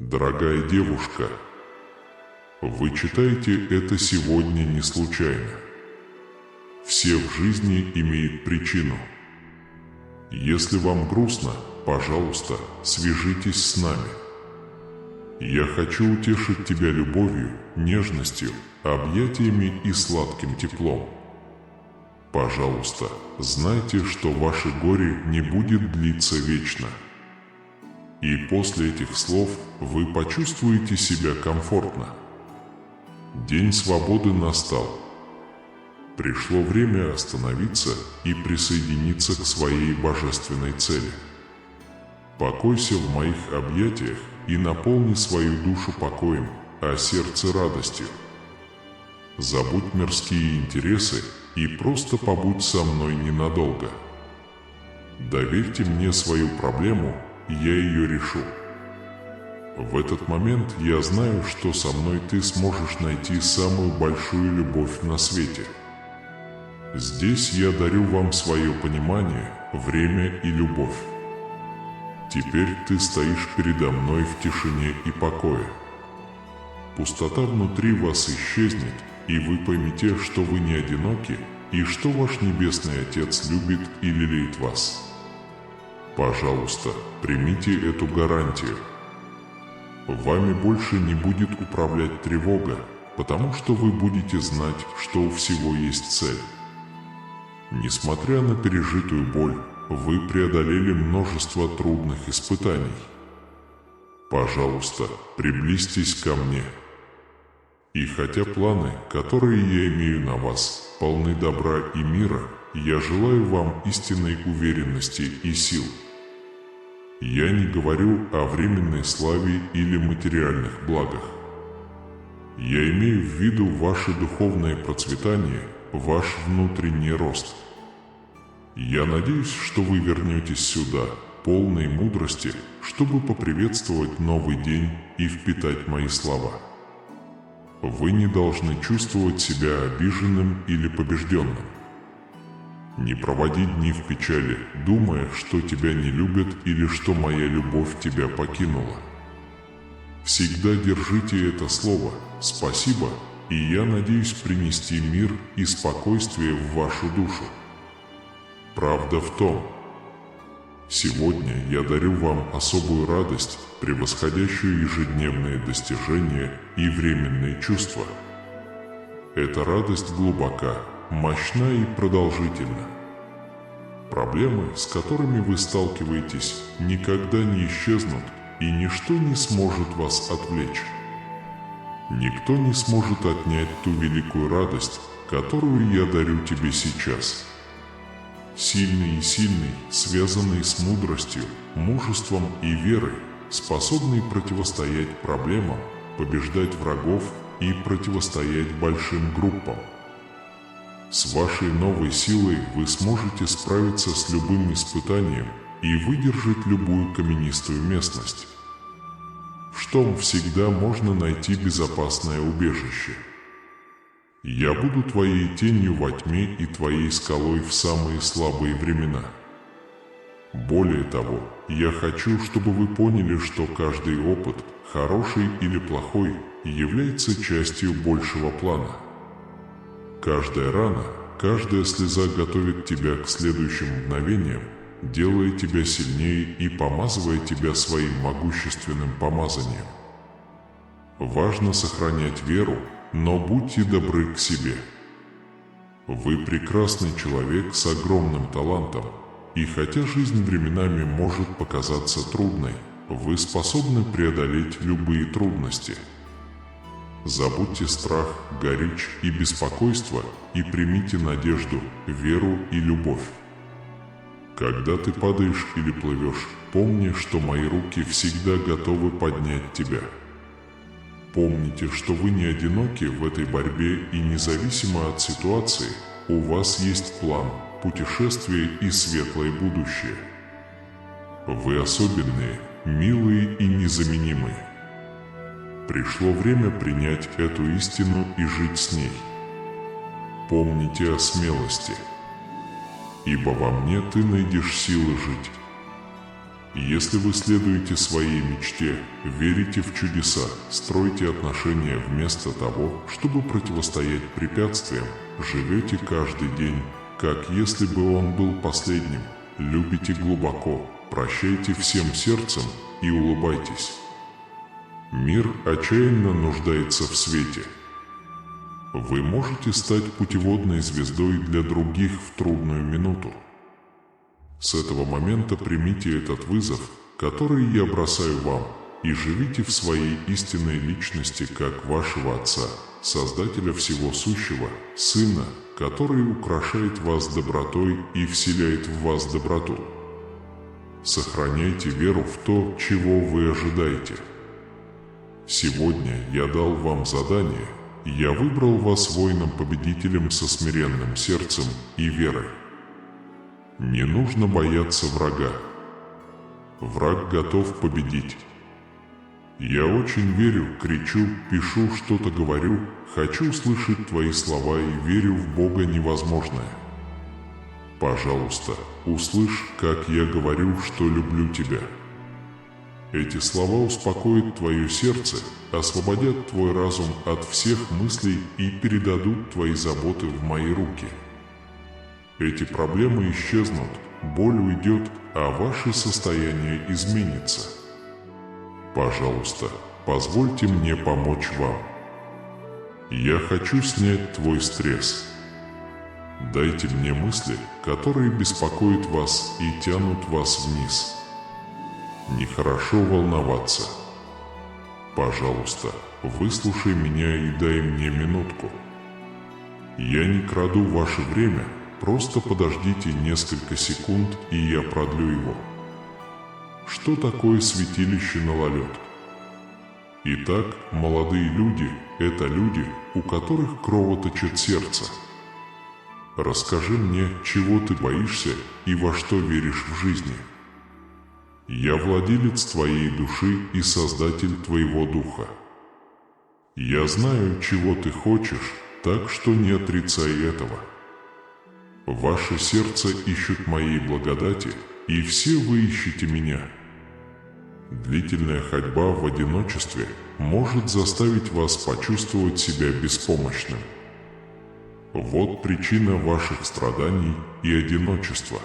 Дорогая девушка, вы читаете это сегодня не случайно. Все в жизни имеют причину. Если вам грустно, пожалуйста, свяжитесь с нами. Я хочу утешить тебя любовью, нежностью, объятиями и сладким теплом. Пожалуйста, знайте, что ваше горе не будет длиться вечно. И после этих слов вы почувствуете себя комфортно. День свободы настал. Пришло время остановиться и присоединиться к своей божественной цели. Покойся в моих объятиях и наполни свою душу покоем, а сердце радостью. Забудь мирские интересы и просто побудь со мной ненадолго. Доверьте мне свою проблему, я ее решу. В этот момент я знаю, что со мной ты сможешь найти самую большую любовь на свете. Здесь я дарю вам свое понимание, время и любовь. Теперь ты стоишь передо мной в тишине и покое. Пустота внутри вас исчезнет, и вы поймете, что вы не одиноки, и что ваш Небесный Отец любит и лелеет вас. Пожалуйста, примите эту гарантию. Вами больше не будет управлять тревога, потому что вы будете знать, что у всего есть цель. Несмотря на пережитую боль, вы преодолели множество трудных испытаний. Пожалуйста, приблизьтесь ко мне. И хотя планы, которые я имею на вас, полны добра и мира, я желаю вам истинной уверенности и сил. Я не говорю о временной славе или материальных благах. Я имею в виду ваше духовное процветание, ваш внутренний рост. Я надеюсь, что вы вернетесь сюда, полной мудрости, чтобы поприветствовать новый день и впитать мои слова. Вы не должны чувствовать себя обиженным или побежденным. Не проводи дни в печали, думая, что тебя не любят или что моя любовь тебя покинула. Всегда держите это слово «спасибо», и я надеюсь принести мир и спокойствие в вашу душу. Правда в том, сегодня я дарю вам особую радость, превосходящую ежедневные достижения и временные чувства. Эта радость глубока, мощна и продолжительна. Проблемы, с которыми вы сталкиваетесь, никогда не исчезнут, и ничто не сможет вас отвлечь. Никто не сможет отнять ту великую радость, которую я дарю тебе сейчас. Сильный и сильный, связанный с мудростью, мужеством и верой, способный противостоять проблемам, побеждать врагов и противостоять большим группам. С вашей новой силой вы сможете справиться с любым испытанием и выдержать любую каменистую местность. В том всегда можно найти безопасное убежище. Я буду твоей тенью во тьме и твоей скалой в самые слабые времена. Более того, я хочу, чтобы вы поняли, что каждый опыт, хороший или плохой, является частью большего плана. Каждая рана, каждая слеза готовит тебя к следующим мгновениям, делая тебя сильнее и помазывая тебя своим могущественным помазанием. Важно сохранять веру, но будьте добры к себе. Вы прекрасный человек с огромным талантом, и хотя жизнь временами может показаться трудной, вы способны преодолеть любые трудности. Забудьте страх, горечь и беспокойство и примите надежду, веру и любовь. Когда ты падаешь или плывешь, помни, что мои руки всегда готовы поднять тебя. Помните, что вы не одиноки в этой борьбе и независимо от ситуации, у вас есть план, путешествие и светлое будущее. Вы особенные, милые и незаменимые. Пришло время принять эту истину и жить с ней. Помните о смелости, ибо во мне ты найдешь силы жить. Если вы следуете своей мечте, верите в чудеса, строите отношения вместо того, чтобы противостоять препятствиям, живете каждый день, как если бы он был последним, любите глубоко, прощайте всем сердцем и улыбайтесь. Мир отчаянно нуждается в свете. Вы можете стать путеводной звездой для других в трудную минуту. С этого момента примите этот вызов, который я бросаю вам, и живите в своей истинной личности как вашего Отца, Создателя всего сущего, Сына, который украшает вас добротой и вселяет в вас доброту. Сохраняйте веру в то, чего вы ожидаете. Сегодня я дал вам задание, я выбрал вас воином-победителем со смиренным сердцем и верой. Не нужно бояться врага. Враг готов победить. Я очень верю, кричу, пишу, что-то говорю, хочу слышать твои слова и верю в Бога невозможное. Пожалуйста, услышь, как я говорю, что люблю тебя. Эти слова успокоят твое сердце, освободят твой разум от всех мыслей и передадут твои заботы в мои руки. Эти проблемы исчезнут, боль уйдет, а ваше состояние изменится. Пожалуйста, позвольте мне помочь вам. Я хочу снять твой стресс. Дайте мне мысли, которые беспокоят вас и тянут вас вниз. Нехорошо волноваться. Пожалуйста, выслушай меня и дай мне минутку. Я не краду ваше время, просто подождите несколько секунд, и я продлю его. Что такое святилище Налалет? Итак, молодые люди – это люди, у которых кровоточит сердце. Расскажи мне, чего ты боишься и во что веришь в жизни. Я владелец твоей души и создатель твоего духа. Я знаю, чего ты хочешь, так что не отрицай этого. Ваше сердце ищет моей благодати, и все вы ищете меня. Длительная ходьба в одиночестве может заставить вас почувствовать себя беспомощным. Вот причина ваших страданий и одиночества.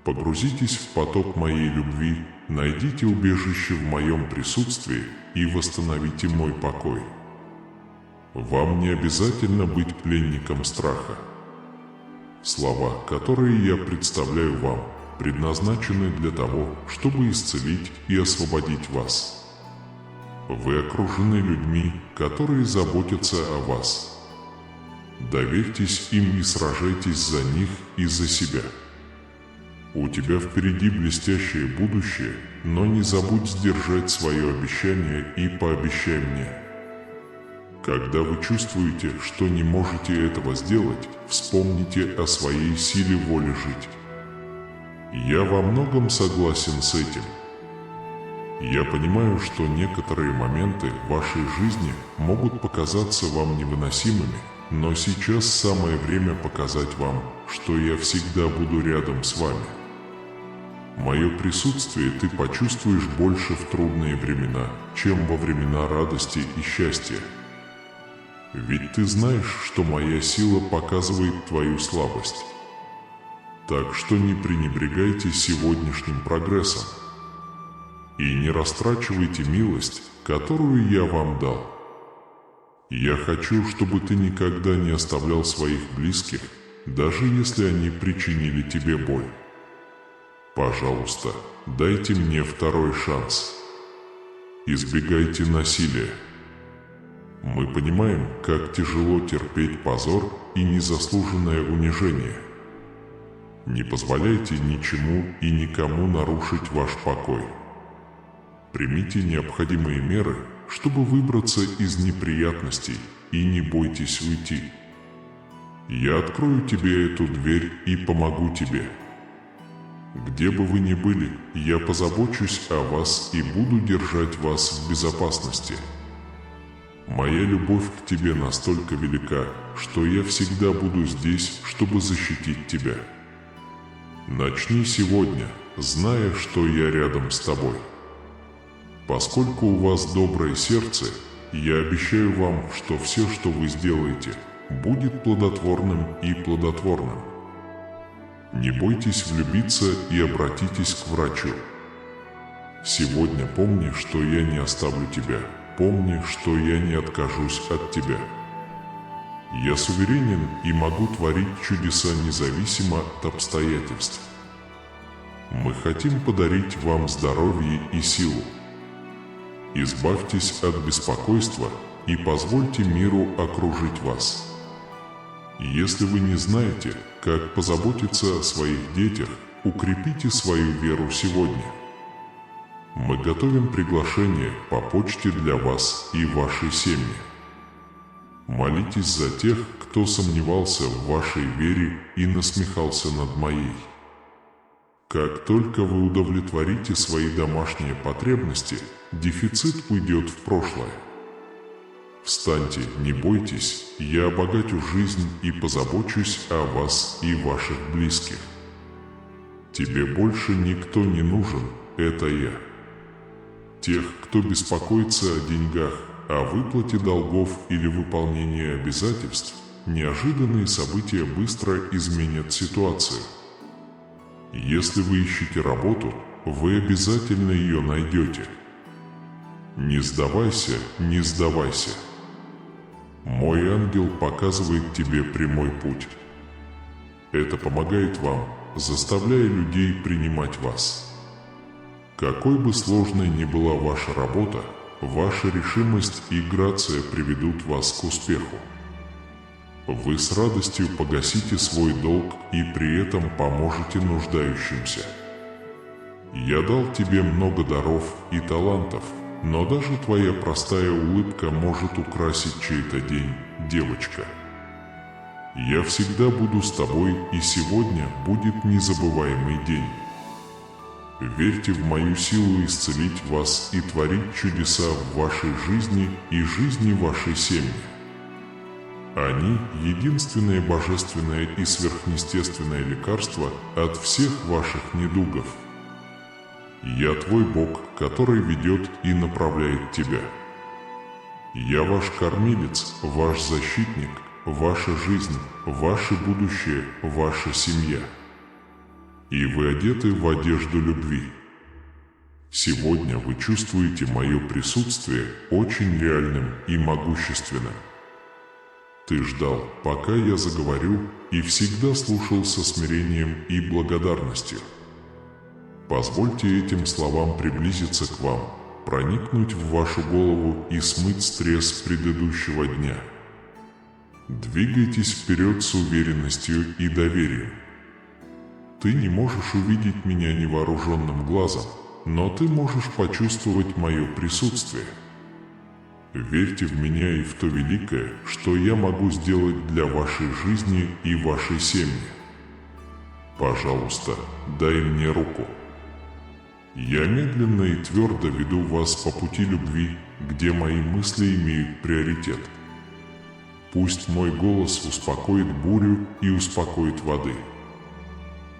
Погрузитесь в поток моей любви, найдите убежище в моем присутствии и восстановите мой покой. Вам не обязательно быть пленником страха. Слова, которые я представляю вам, предназначены для того, чтобы исцелить и освободить вас. Вы окружены людьми, которые заботятся о вас. Доверьтесь им и сражайтесь за них и за себя. У тебя впереди блестящее будущее, но не забудь сдержать свое обещание и пообещай мне. Когда вы чувствуете, что не можете этого сделать, вспомните о своей силе воли жить. Я во многом согласен с этим. Я понимаю, что некоторые моменты в вашей жизни могут показаться вам невыносимыми, но сейчас самое время показать вам, что я всегда буду рядом с вами. Мое присутствие ты почувствуешь больше в трудные времена, чем во времена радости и счастья. Ведь ты знаешь, что моя сила показывает твою слабость. Так что не пренебрегайте сегодняшним прогрессом. И не растрачивайте милость, которую я вам дал. Я хочу, чтобы ты никогда не оставлял своих близких, даже если они причинили тебе боль. Пожалуйста, дайте мне второй шанс. Избегайте насилия. Мы понимаем, как тяжело терпеть позор и незаслуженное унижение. Не позволяйте ничему и никому нарушить ваш покой. Примите необходимые меры, чтобы выбраться из неприятностей, и не бойтесь уйти. Я открою тебе эту дверь и помогу тебе. Где бы вы ни были, я позабочусь о вас и буду держать вас в безопасности. Моя любовь к тебе настолько велика, что я всегда буду здесь, чтобы защитить тебя. Начни сегодня, зная, что я рядом с тобой. Поскольку у вас доброе сердце, я обещаю вам, что все, что вы сделаете, будет плодотворным и плодотворным. Не бойтесь влюбиться и обратитесь к врачу. Сегодня помни, что я не оставлю тебя. Помни, что я не откажусь от тебя. Я суверенен и могу творить чудеса независимо от обстоятельств. Мы хотим подарить вам здоровье и силу. Избавьтесь от беспокойства и позвольте миру окружить вас. Если вы не знаете, как позаботиться о своих детях, укрепите свою веру сегодня. Мы готовим приглашение по почте для вас и вашей семьи. Молитесь за тех, кто сомневался в вашей вере и насмехался над моей. Как только вы удовлетворите свои домашние потребности, дефицит уйдет в прошлое. Встаньте, не бойтесь, я обогачу жизнь и позабочусь о вас и ваших близких. Тебе больше никто не нужен, это я. Тех, кто беспокоится о деньгах, о выплате долгов или выполнении обязательств, неожиданные события быстро изменят ситуацию. Если вы ищете работу, вы обязательно ее найдете. Не сдавайся, не сдавайся. Мой ангел показывает тебе прямой путь. Это помогает вам, заставляя людей принимать вас. Какой бы сложной ни была ваша работа, ваша решимость и грация приведут вас к успеху. Вы с радостью погасите свой долг и при этом поможете нуждающимся. Я дал тебе много даров и талантов, но даже твоя простая улыбка может украсить чей-то день, девочка. Я всегда буду с тобой, и сегодня будет незабываемый день. Верьте в мою силу исцелить вас и творить чудеса в вашей жизни и жизни вашей семьи. Они – единственное божественное и сверхъестественное лекарство от всех ваших недугов. Я твой Бог, который ведет и направляет тебя. Я ваш кормилец, ваш защитник, ваша жизнь, ваше будущее, ваша семья. И вы одеты в одежду любви. Сегодня вы чувствуете мое присутствие очень реальным и могущественным. Ты ждал, пока я заговорю, и всегда слушал со смирением и благодарностью. Позвольте этим словам приблизиться к вам, проникнуть в вашу голову и смыть стресс предыдущего дня. Двигайтесь вперед с уверенностью и доверием. Ты не можешь увидеть меня невооруженным глазом, но ты можешь почувствовать мое присутствие. Верьте в меня и в то великое, что я могу сделать для вашей жизни и вашей семьи. Пожалуйста, дай мне руку. Я медленно и твердо веду вас по пути любви, где мои мысли имеют приоритет. Пусть мой голос успокоит бурю и успокоит воды.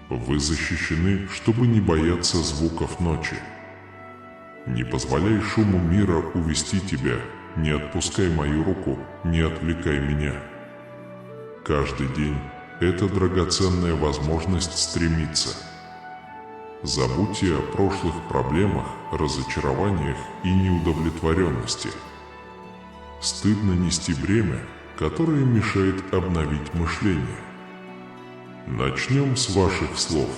Вы защищены, чтобы не бояться звуков ночи. Не позволяй шуму мира увести тебя, не отпускай мою руку, не отвлекай меня. Каждый день – это драгоценная возможность стремиться. Забудьте о прошлых проблемах, разочарованиях и неудовлетворенности. Стыдно нести бремя, которое мешает обновить мышление. Начнем с ваших слов.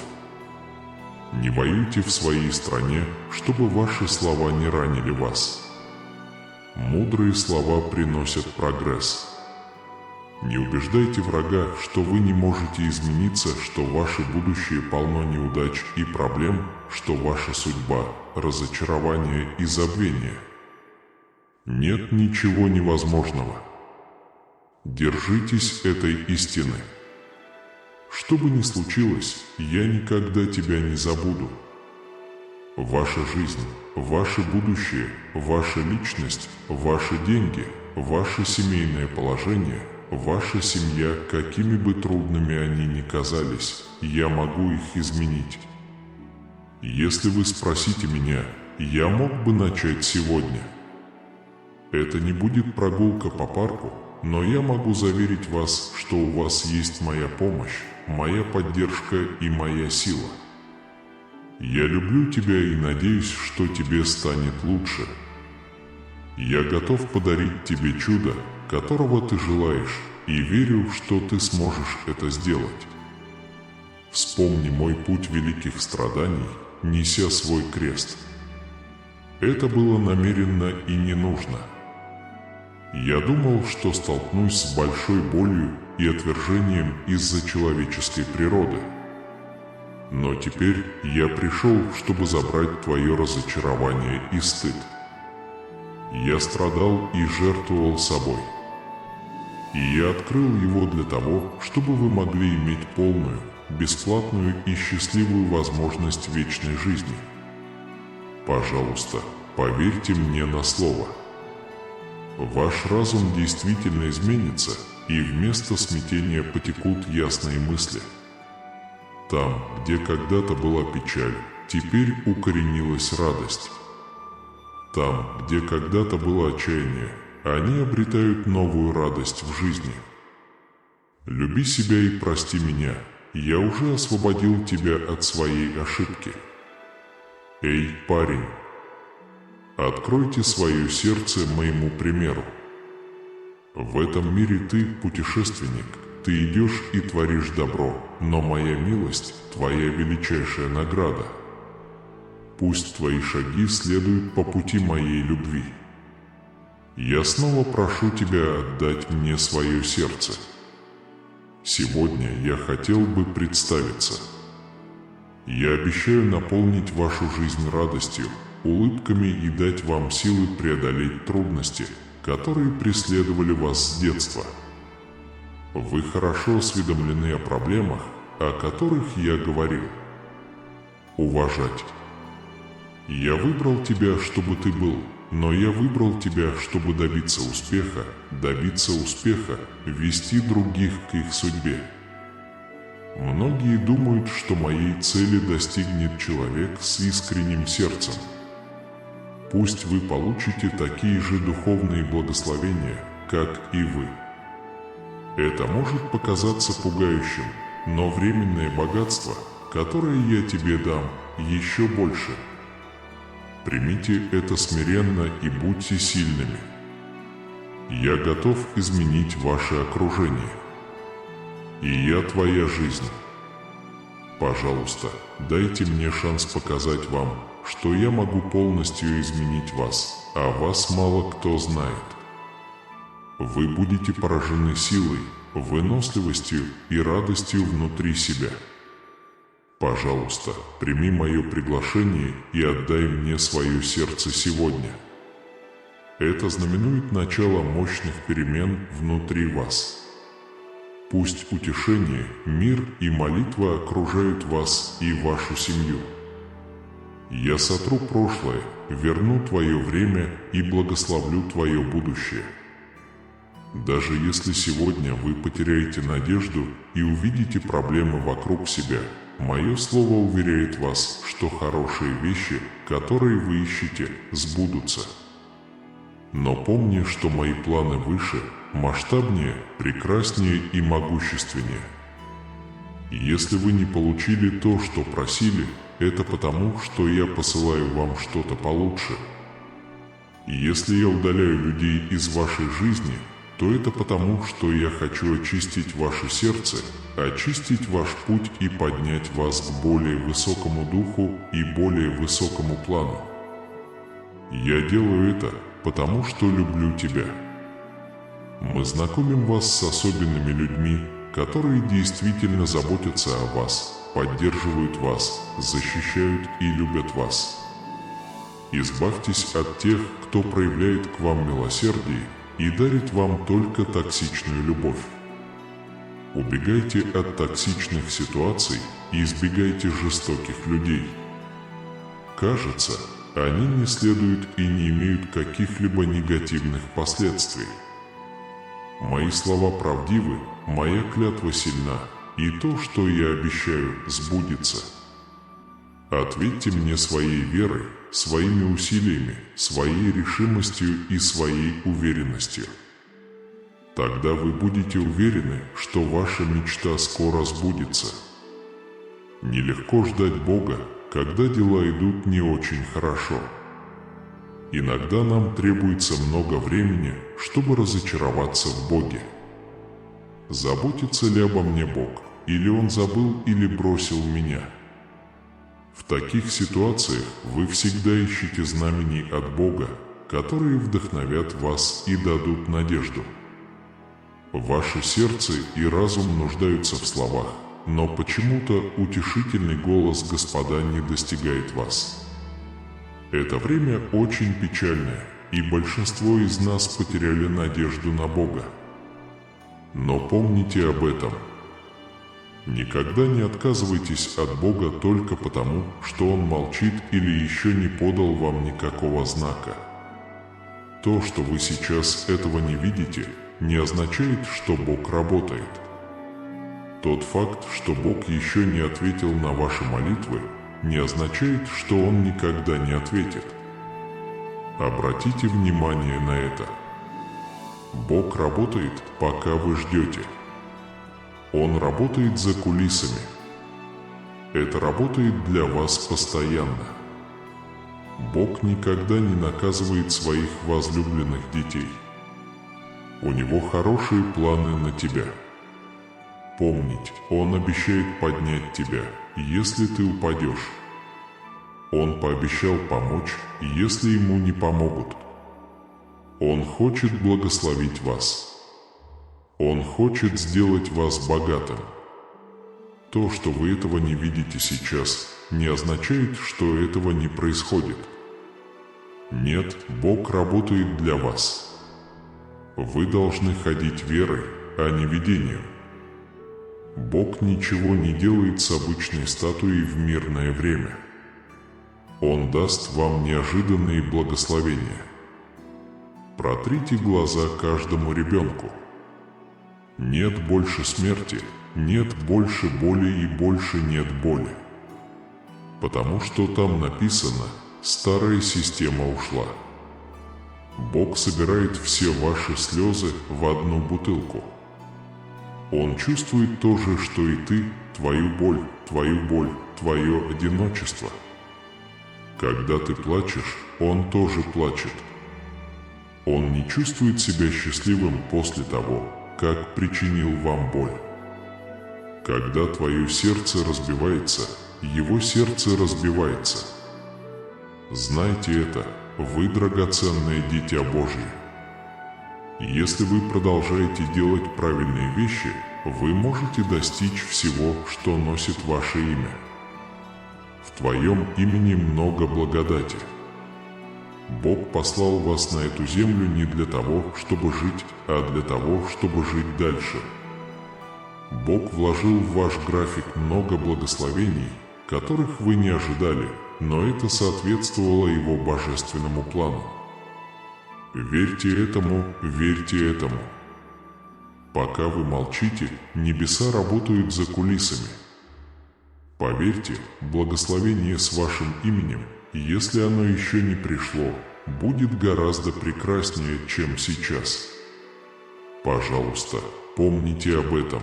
Не воюйте в своей стране, чтобы ваши слова не ранили вас. Мудрые слова приносят прогресс. Не убеждайте врага, что вы не можете измениться, что ваше будущее полно неудач и проблем, что ваша судьба – разочарование и забвение. Нет ничего невозможного. Держитесь этой истины. Что бы ни случилось, я никогда тебя не забуду. Ваша жизнь, ваше будущее, ваша личность, ваши деньги, ваше семейное положение, ваша семья, какими бы трудными они ни казались, я могу их изменить. Если вы спросите меня, я мог бы начать сегодня. Это не будет прогулка по парку, но я могу заверить вас, что у вас есть моя помощь, моя поддержка и моя сила. Я люблю тебя и надеюсь, что тебе станет лучше. Я готов подарить тебе чудо, которого ты желаешь, и верю, что ты сможешь это сделать. Вспомни мой путь великих страданий, неся свой крест. Это было намеренно и не нужно. Я думал, что столкнусь с большой болью и отвержением из-за человеческой природы. Но теперь я пришел, чтобы забрать твое разочарование и стыд. Я страдал и жертвовал собой. И я открыл его для того, чтобы вы могли иметь полную, бесплатную и счастливую возможность вечной жизни. Пожалуйста, поверьте мне на слово. Ваш разум действительно изменится, и вместо смятения потекут ясные мысли. Там, где когда-то была печаль, теперь укоренилась радость. Там, где когда-то было отчаяние, они обретают новую радость в жизни. Люби себя и прости меня, я уже освободил тебя от своей ошибки. Эй, парень! Откройте свое сердце моему примеру. В этом мире ты путешественник, ты идешь и творишь добро, но моя милость – твоя величайшая награда. Пусть твои шаги следуют по пути моей любви. Я снова прошу тебя отдать мне свое сердце. Сегодня я хотел бы представиться. Я обещаю наполнить вашу жизнь радостью, улыбками и дать вам силы преодолеть трудности, которые преследовали вас с детства. Вы хорошо осведомлены о проблемах, о которых я говорил. Уважать. Я выбрал тебя, чтобы ты был, но я выбрал тебя, чтобы добиться успеха, вести других к их судьбе. Многие думают, что моей цели достигнет человек с искренним сердцем. Пусть вы получите такие же духовные благословения, как и вы. Это может показаться пугающим, но временное богатство, которое я тебе дам, еще больше. Примите это смиренно и будьте сильными. Я готов изменить ваше окружение. И я твоя жизнь. Пожалуйста, дайте мне шанс показать вам, что я могу полностью изменить вас, а вас мало кто знает. Вы будете поражены силой, выносливостью и радостью внутри себя. Пожалуйста, прими мое приглашение и отдай мне свое сердце сегодня. Это знаменует начало мощных перемен внутри вас. Пусть утешение, мир и молитва окружают вас и вашу семью. Я сотру прошлое, верну твое время и благословлю твое будущее. Даже если сегодня вы потеряете надежду и увидите проблемы вокруг себя, мое слово уверяет вас, что хорошие вещи, которые вы ищете, сбудутся. Но помни, что мои планы выше, масштабнее, прекраснее и могущественнее. Если вы не получили то, что просили, это потому, что я посылаю вам что-то получше. И если я удаляю людей из вашей жизни, то это потому, что я хочу очистить ваше сердце, очистить ваш путь и поднять вас к более высокому духу и более высокому плану. Я делаю это, потому что люблю тебя. Мы знакомим вас с особенными людьми, которые действительно заботятся о вас, поддерживают вас, защищают и любят вас. Избавьтесь от тех, кто проявляет к вам милосердие и дарит вам только токсичную любовь. Убегайте от токсичных ситуаций и избегайте жестоких людей. Кажется, они не следуют и не имеют каких-либо негативных последствий. Мои слова правдивы, моя клятва сильна, и то, что я обещаю, сбудется. Ответьте мне своей верой, своими усилиями, своей решимостью и своей уверенностью. Тогда вы будете уверены, что ваша мечта скоро сбудется. Нелегко ждать Бога, когда дела идут не очень хорошо. Иногда нам требуется много времени, чтобы разочароваться в Боге. Заботится ли обо мне Бог, или Он забыл или бросил меня? В таких ситуациях вы всегда ищете знамений от Бога, которые вдохновят вас и дадут надежду. Ваше сердце и разум нуждаются в словах, но почему-то утешительный голос Господа не достигает вас. Это время очень печальное, и большинство из нас потеряли надежду на Бога. Но помните об этом. Никогда не отказывайтесь от Бога только потому, что Он молчит или еще не подал вам никакого знака. То, что вы сейчас этого не видите, не означает, что Бог работает. Тот факт, что Бог еще не ответил на ваши молитвы, не означает, что Он никогда не ответит. Обратите внимание на это. Бог работает, пока вы ждете. Он работает за кулисами. Это работает для вас постоянно. Бог никогда не наказывает своих возлюбленных детей. У Него хорошие планы на тебя. Помните, Он обещает поднять тебя, если ты упадешь. Он пообещал помочь, если Ему не помогут. Он хочет благословить вас. Он хочет сделать вас богатым. То, что вы этого не видите сейчас, не означает, что этого не происходит. Нет, Бог работает для вас. Вы должны ходить верой, а не видением. Бог ничего не делает с обычной статуей в мирное время. Он даст вам неожиданные благословения. Протрите глаза каждому ребенку. Нет больше смерти, нет больше боли и больше нет боли. Потому что там написано: старая система ушла. Бог собирает все ваши слезы в одну бутылку. Он чувствует то же, что и ты, твою боль, твое одиночество. Когда ты плачешь, Он тоже плачет. Он не чувствует себя счастливым после того, как причинил вам боль. Когда твое сердце разбивается, Его сердце разбивается. Знайте это, вы драгоценное дитя Божье. Если вы продолжаете делать правильные вещи, вы можете достичь всего, что носит ваше имя. В твоем имени много благодати. Бог послал вас на эту землю не для того, чтобы жить, а для того, чтобы жить дальше. Бог вложил в ваш график много благословений, которых вы не ожидали, но это соответствовало Его божественному плану. Верьте этому, верьте этому. Пока вы молчите, небеса работают за кулисами. Поверьте, благословение с вашим именем, если оно еще не пришло, будет гораздо прекраснее, чем сейчас. Пожалуйста, помните об этом.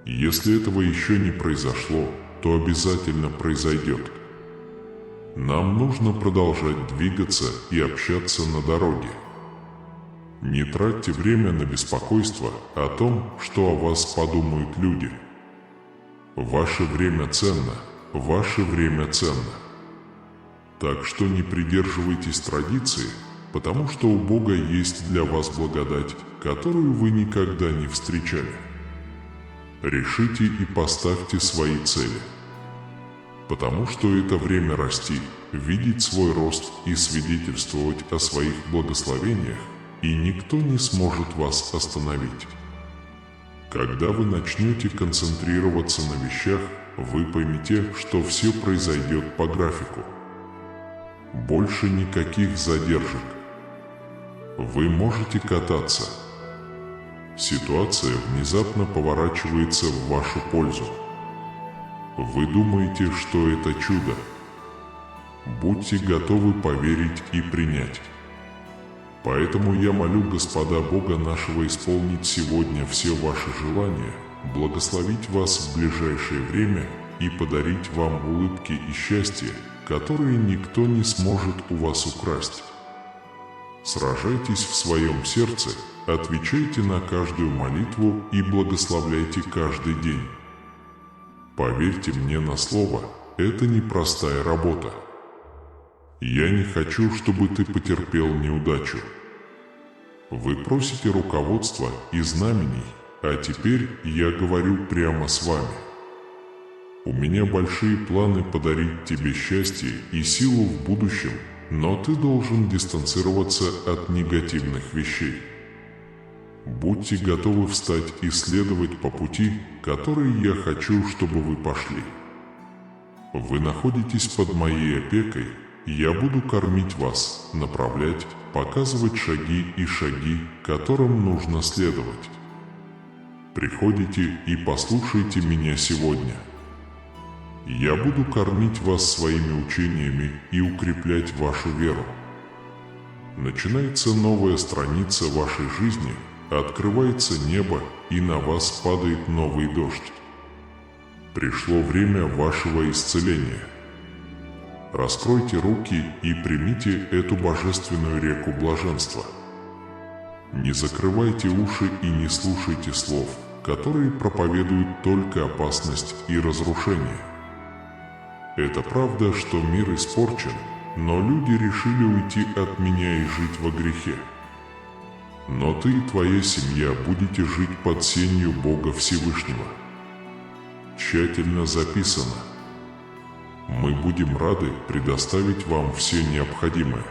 Если этого еще не произошло, то обязательно произойдет. Нам нужно продолжать двигаться и общаться на дороге. Не тратьте время на беспокойство о том, что о вас подумают люди. Ваше время ценно, ваше время ценно. Так что не придерживайтесь традиции, потому что у Бога есть для вас благодать, которую вы никогда не встречали. Решите и поставьте свои цели. Потому что это время расти, видеть свой рост и свидетельствовать о своих благословениях, и никто не сможет вас остановить. Когда вы начнете концентрироваться на вещах, вы поймете, что все произойдет по графику. Больше никаких задержек. Вы можете кататься. Ситуация внезапно поворачивается в вашу пользу. Вы думаете, что это чудо? Будьте готовы поверить и принять. Поэтому я молю Господа Бога нашего исполнить сегодня все ваши желания, благословить вас в ближайшее время и подарить вам улыбки и счастье, которые никто не сможет у вас украсть. Сражайтесь в своем сердце, отвечайте на каждую молитву и благословляйте каждый день. Поверьте мне на слово, это непростая работа. Я не хочу, чтобы ты потерпел неудачу. Вы просите руководства и знамений, а теперь я говорю прямо с вами. У меня большие планы подарить тебе счастье и силу в будущем, но ты должен дистанцироваться от негативных вещей. Будьте готовы встать и следовать по пути, который я хочу, чтобы вы пошли. Вы находитесь под моей опекой, я буду кормить вас, направлять, показывать шаги и шаги, которым нужно следовать. Приходите и послушайте меня сегодня. Я буду кормить вас своими учениями и укреплять вашу веру. Начинается новая страница вашей жизни, открывается небо, и на вас падает новый дождь. Пришло время вашего исцеления. Раскройте руки и примите эту божественную реку блаженства. Не закрывайте уши и не слушайте слов, которые проповедуют только опасность и разрушение. Это правда, что мир испорчен, но люди решили уйти от меня и жить во грехе. Но ты и твоя семья будете жить под сенью Бога Всевышнего. Тщательно записано. Мы будем рады предоставить вам все необходимое.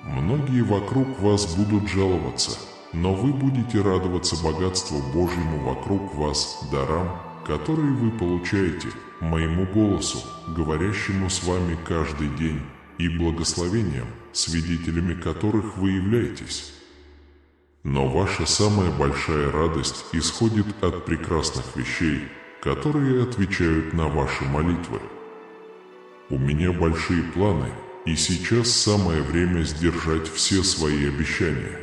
Многие вокруг вас будут жаловаться, но вы будете радоваться богатству Божьему вокруг вас, дарам, которые вы получаете, моему голосу, говорящему с вами каждый день, и благословениям, свидетелями которых вы являетесь. Но ваша самая большая радость исходит от прекрасных вещей, которые отвечают на ваши молитвы. У меня большие планы, и сейчас самое время сдержать все свои обещания.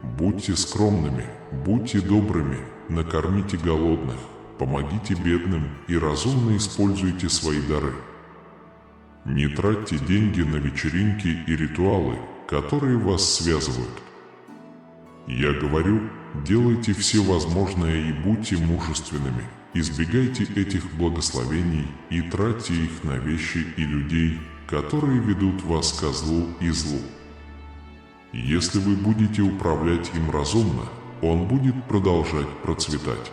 Будьте скромными, будьте добрыми, накормите голодных, помогите бедным и разумно используйте свои дары. Не тратьте деньги на вечеринки и ритуалы, которые вас связывают. Я говорю, делайте все возможное и будьте мужественными. Избегайте этих благословений и тратьте их на вещи и людей, которые ведут вас ко злу и злу. Если вы будете управлять им разумно, он будет продолжать процветать.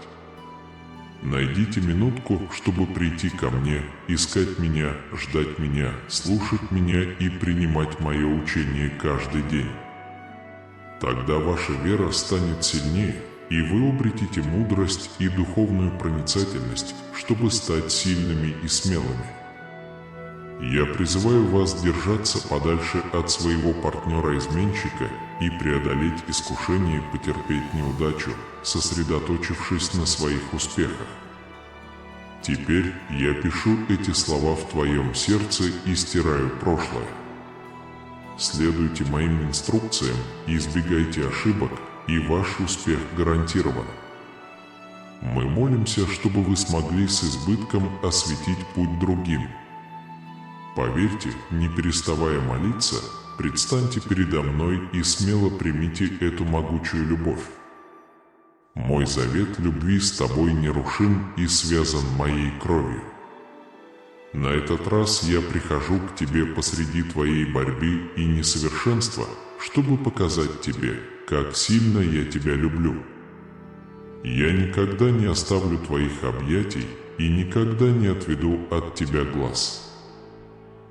Найдите минутку, чтобы прийти ко мне, искать меня, ждать меня, слушать меня и принимать мое учение каждый день. Тогда ваша вера станет сильнее, и вы обретете мудрость и духовную проницательность, чтобы стать сильными и смелыми. Я призываю вас держаться подальше от своего партнера-изменщика и преодолеть искушение потерпеть неудачу, сосредоточившись на своих успехах. Теперь я пишу эти слова в твоем сердце и стираю прошлое. Следуйте моим инструкциям и избегайте ошибок, и ваш успех гарантирован. Мы молимся, чтобы вы смогли с избытком осветить путь другим. Поверьте, не переставая молиться, предстаньте передо мной и смело примите эту могучую любовь. Мой завет любви с тобой нерушим и связан моей кровью. На этот раз я прихожу к тебе посреди твоей борьбы и несовершенства, чтобы показать тебе, как сильно я тебя люблю. Я никогда не оставлю твоих объятий и никогда не отведу от тебя глаз.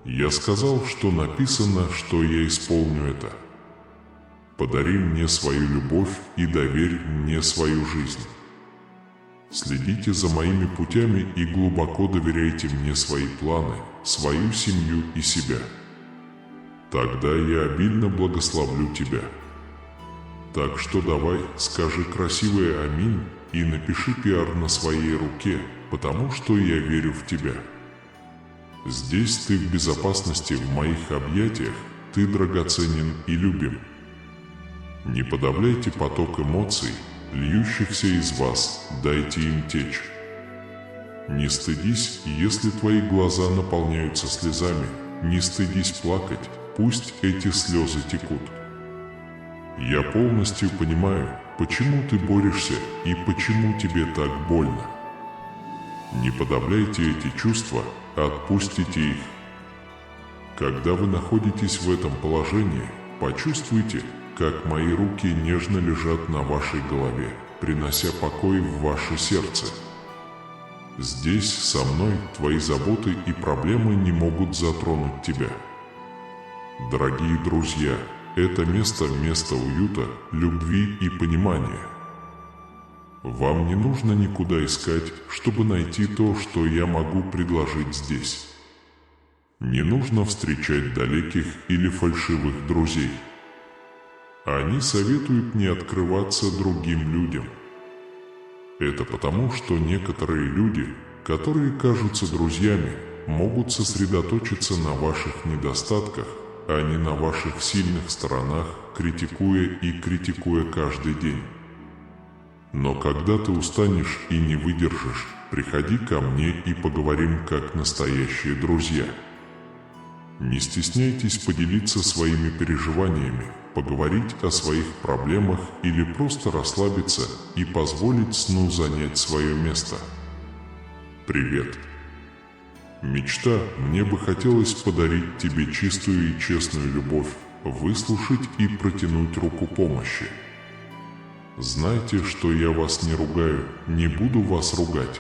Я сказал, что написано, что я исполню это. Подари мне свою любовь и доверь мне свою жизнь. Следите за моими путями и глубоко доверяйте мне свои планы, свою семью и себя. Тогда я обильно благословлю тебя. Так что давай, скажи красивое «Аминь» и напиши пиар на своей руке, потому что я верю в тебя. Здесь ты в безопасности в моих объятиях, ты драгоценен и любим. Не подавляйте поток эмоций, льющихся из вас, дайте им течь. Не стыдись, если твои глаза наполняются слезами, не стыдись плакать, пусть эти слезы текут. Я полностью понимаю, почему ты борешься и почему тебе так больно. Не подавляйте эти чувства, отпустите их. Когда вы находитесь в этом положении, почувствуйте, как мои руки нежно лежат на вашей голове, принося покой в ваше сердце. Здесь, со мной, твои заботы и проблемы не могут затронуть тебя. Дорогие друзья, это место уюта, любви и понимания. Вам не нужно никуда искать, чтобы найти то, что я могу предложить здесь. Не нужно встречать далеких или фальшивых друзей. Они советуют не открываться другим людям. Это потому, что некоторые люди, которые кажутся друзьями, могут сосредоточиться на ваших недостатках, а не на ваших сильных сторонах, критикуя каждый день. Но когда ты устанешь и не выдержишь, приходи ко мне и поговорим как настоящие друзья. Не стесняйтесь поделиться своими переживаниями, поговорить о своих проблемах или просто расслабиться и позволить сну занять свое место. Привет. Мечта, мне бы хотелось подарить тебе чистую и честную любовь, выслушать и протянуть руку помощи. Знайте, что я вас не ругаю, не буду вас ругать.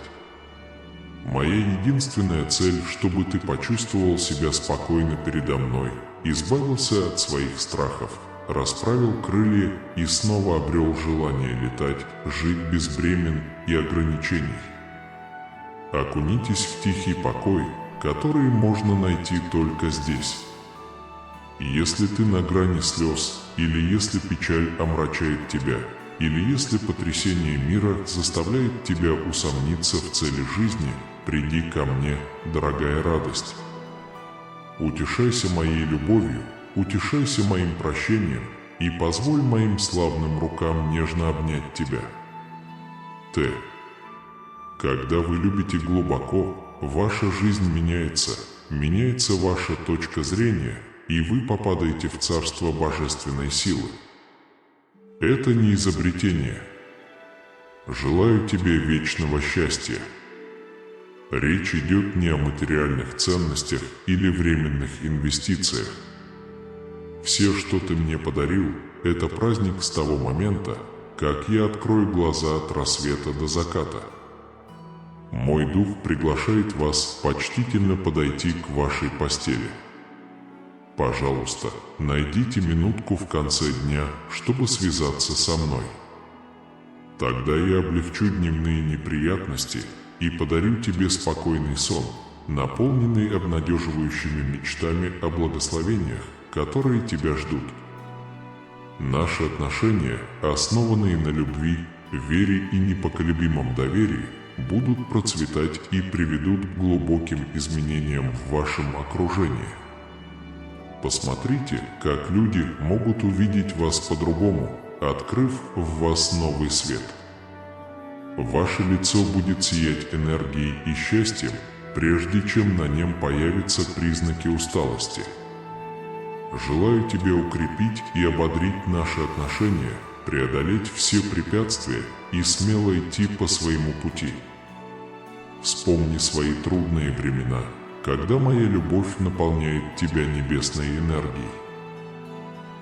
Моя единственная цель, чтобы ты почувствовал себя спокойно передо мной, избавился от своих страхов, расправил крылья и снова обрел желание летать, жить без бремен и ограничений. Окунитесь в тихий покой, который можно найти только здесь. Если ты на грани слез, или если печаль омрачает тебя, или если потрясение мира заставляет тебя усомниться в цели жизни, приди ко мне, дорогая радость. Утешайся моей любовью, утешайся моим прощением и позволь моим славным рукам нежно обнять тебя. Т. Когда вы любите глубоко, ваша жизнь меняется ваша точка зрения, и вы попадаете в царство божественной силы. Это не изобретение. Желаю тебе вечного счастья. Речь идет не о материальных ценностях или временных инвестициях. Все, что ты мне подарил, это праздник с того момента, как я открою глаза от рассвета до заката. Мой дух приглашает вас почтительно подойти к вашей постели. Пожалуйста, найдите минутку в конце дня, чтобы связаться со мной. Тогда я облегчу дневные неприятности и подарю тебе спокойный сон, наполненный обнадеживающими мечтами о благословениях, которые тебя ждут. Наши отношения, основанные на любви, вере и непоколебимом доверии, будут процветать и приведут к глубоким изменениям в вашем окружении. Посмотрите, как люди могут увидеть вас по-другому, открыв в вас новый свет. Ваше лицо будет сиять энергией и счастьем, прежде чем на нем появятся признаки усталости. Желаю тебе укрепить и ободрить наши отношения, преодолеть все препятствия и смело идти по своему пути. Вспомни свои трудные времена, когда моя любовь наполняет тебя небесной энергией.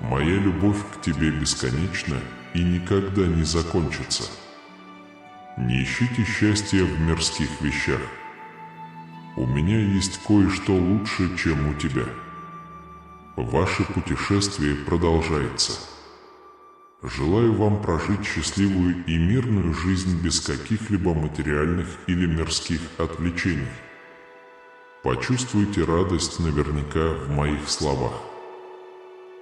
Моя любовь к тебе бесконечна и никогда не закончится. Не ищите счастья в мирских вещах. У меня есть кое-что лучше, чем у тебя. Ваше путешествие продолжается. Желаю вам прожить счастливую и мирную жизнь без каких-либо материальных или мирских отвлечений. Почувствуйте радость наверняка в моих словах,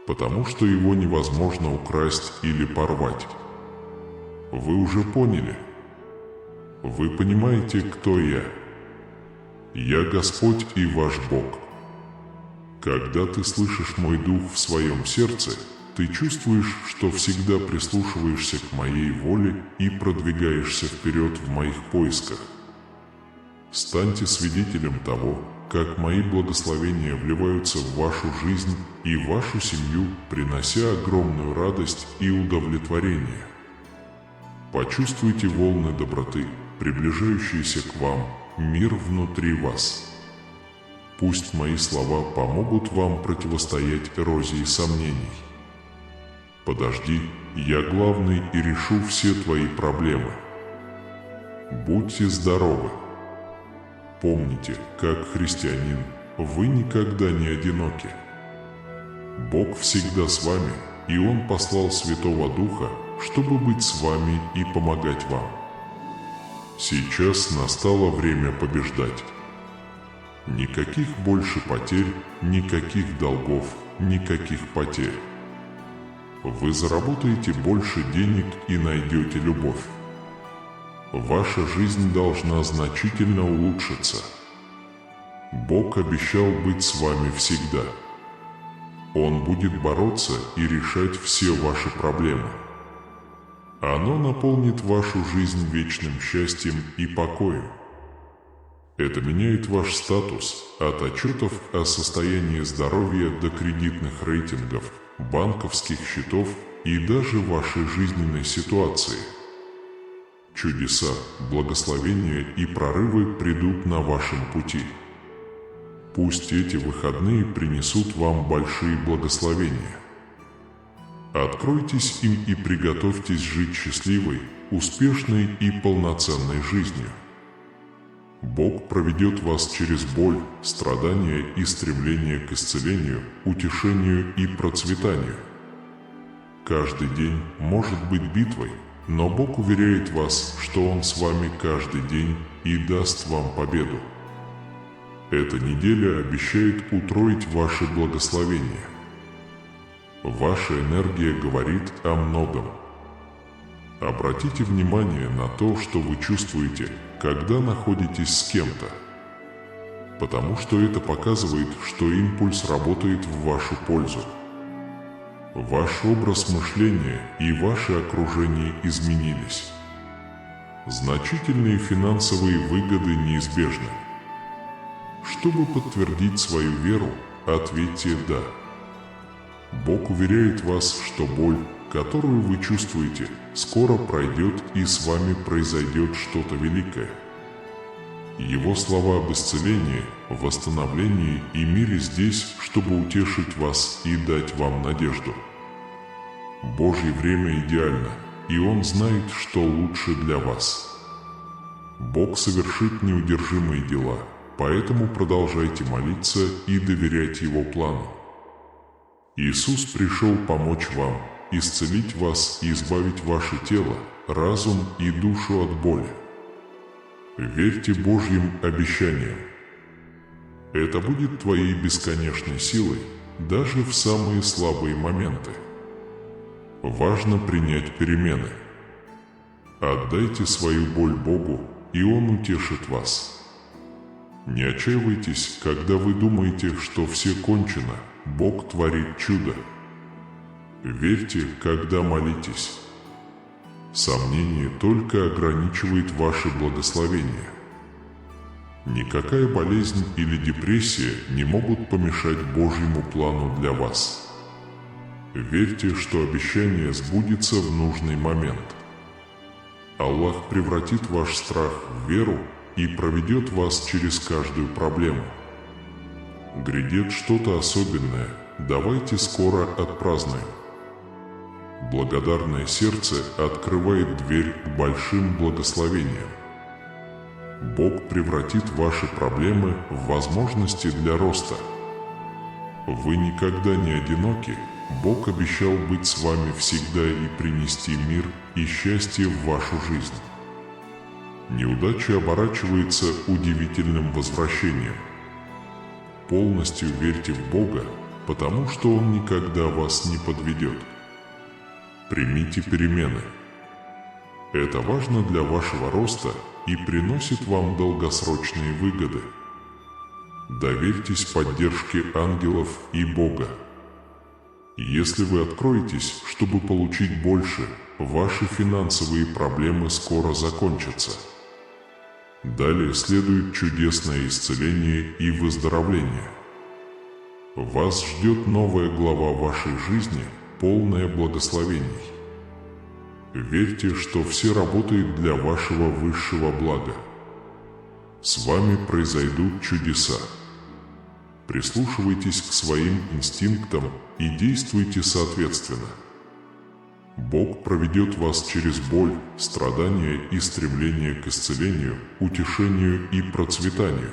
потому что его невозможно украсть или порвать. Вы уже поняли, Вы понимаете, кто я? Я Господь и ваш Бог. Когда ты слышишь мой дух в своем сердце, ты чувствуешь, что всегда прислушиваешься к моей воле и продвигаешься вперед в моих поисках. Станьте свидетелем того, как мои благословения вливаются в вашу жизнь и вашу семью, принося огромную радость и удовлетворение. Почувствуйте волны доброты, приближающиеся к вам, мир внутри вас. Пусть мои слова помогут вам противостоять эрозии сомнений. Подожди, я главный и решу все твои проблемы. Будьте здоровы. Помните, как христианин, вы никогда не одиноки. Бог всегда с вами, и Он послал Святого Духа, чтобы быть с вами и помогать вам. Сейчас настало время побеждать. Никаких больше потерь, никаких долгов, никаких потерь. Вы заработаете больше денег и найдете любовь. Ваша жизнь должна значительно улучшиться. Бог обещал быть с вами всегда. Он будет бороться и решать все ваши проблемы. Оно наполнит вашу жизнь вечным счастьем и покоем. Это меняет ваш статус от отчетов о состоянии здоровья до кредитных рейтингов, банковских счетов и даже вашей жизненной ситуации. Чудеса, благословения и прорывы придут на вашем пути. Пусть эти выходные принесут вам большие благословения. Откройтесь им и приготовьтесь жить счастливой, успешной и полноценной жизнью. Бог проведет вас через боль, страдания и стремление к исцелению, утешению и процветанию. Каждый день может быть битвой, но Бог уверяет вас, что Он с вами каждый день и даст вам победу. Эта неделя обещает утроить ваши благословения. Ваша энергия говорит о многом. Обратите внимание на то, что вы чувствуете, когда находитесь с кем-то. Потому что это показывает, что импульс работает в вашу пользу. Ваш образ мышления и ваше окружение изменились. Значительные финансовые выгоды неизбежны. Чтобы подтвердить свою веру, ответьте «да». Бог уверяет вас, что боль, которую вы чувствуете, скоро пройдет и с вами произойдет что-то великое. Его слова об исцелении, восстановлении и мире здесь, чтобы утешить вас и дать вам надежду. Божье время идеально, и Он знает, что лучше для вас. Бог совершит неудержимые дела, поэтому продолжайте молиться и доверять Его плану. Иисус пришел помочь вам, исцелить вас и избавить ваше тело, разум и душу от боли. Верьте Божьим обещаниям. Это будет твоей бесконечной силой, даже в самые слабые моменты. Важно принять перемены. Отдайте свою боль Богу, и Он утешит вас. Не отчаивайтесь, когда вы думаете, что все кончено. Бог творит чудо. Верьте, когда молитесь. Сомнение только ограничивает ваше благословение. Никакая болезнь или депрессия не могут помешать Божьему плану для вас. Верьте, что обещание сбудется в нужный момент. Аллах превратит ваш страх в веру и проведет вас через каждую проблему. Грядет что-то особенное, давайте скоро отпразднуем. Благодарное сердце открывает дверь к большим благословениям. Бог превратит ваши проблемы в возможности для роста. Вы никогда не одиноки, Бог обещал быть с вами всегда и принести мир и счастье в вашу жизнь. Неудача оборачивается удивительным возвращением. Полностью верьте в Бога, потому что Он никогда вас не подведет. Примите перемены. Это важно для вашего роста и приносит вам долгосрочные выгоды. Доверьтесь поддержке ангелов и Бога. Если вы откроетесь, чтобы получить больше, ваши финансовые проблемы скоро закончатся. Далее следует чудесное исцеление и выздоровление. Вас ждет новая глава вашей жизни, полная благословений. Верьте, что все работает для вашего высшего блага. С вами произойдут чудеса. Прислушивайтесь к своим инстинктам и действуйте соответственно. Бог проведет вас через боль, страдания и стремление к исцелению, утешению и процветанию.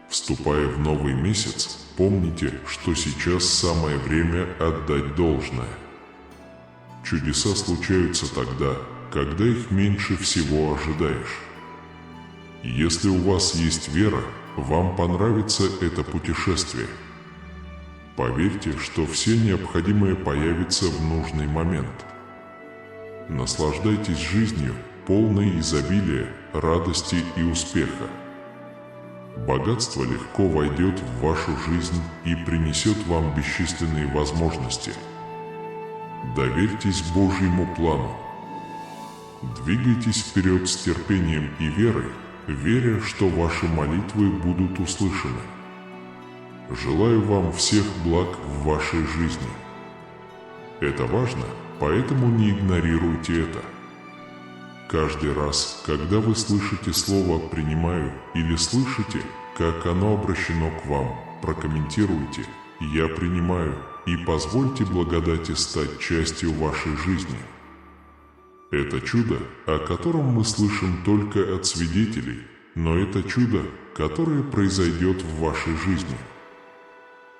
Вступая в новый месяц, помните, что сейчас самое время отдать должное. Чудеса случаются тогда, когда их меньше всего ожидаешь. Если у вас есть вера, вам понравится это путешествие. Поверьте, что все необходимое появится в нужный момент. Наслаждайтесь жизнью, полной изобилия, радости и успеха. Богатство легко войдет в вашу жизнь и принесет вам бесчисленные возможности. Доверьтесь Божьему плану. Двигайтесь вперед с терпением и верой, веря, что ваши молитвы будут услышаны. Желаю вам всех благ в вашей жизни. Это важно, поэтому не игнорируйте это. Каждый раз, когда вы слышите слово «принимаю» или слышите, как оно обращено к вам, прокомментируйте «я принимаю» и позвольте благодати стать частью вашей жизни. Это чудо, о котором мы слышим только от свидетелей, но это чудо, которое произойдет в вашей жизни.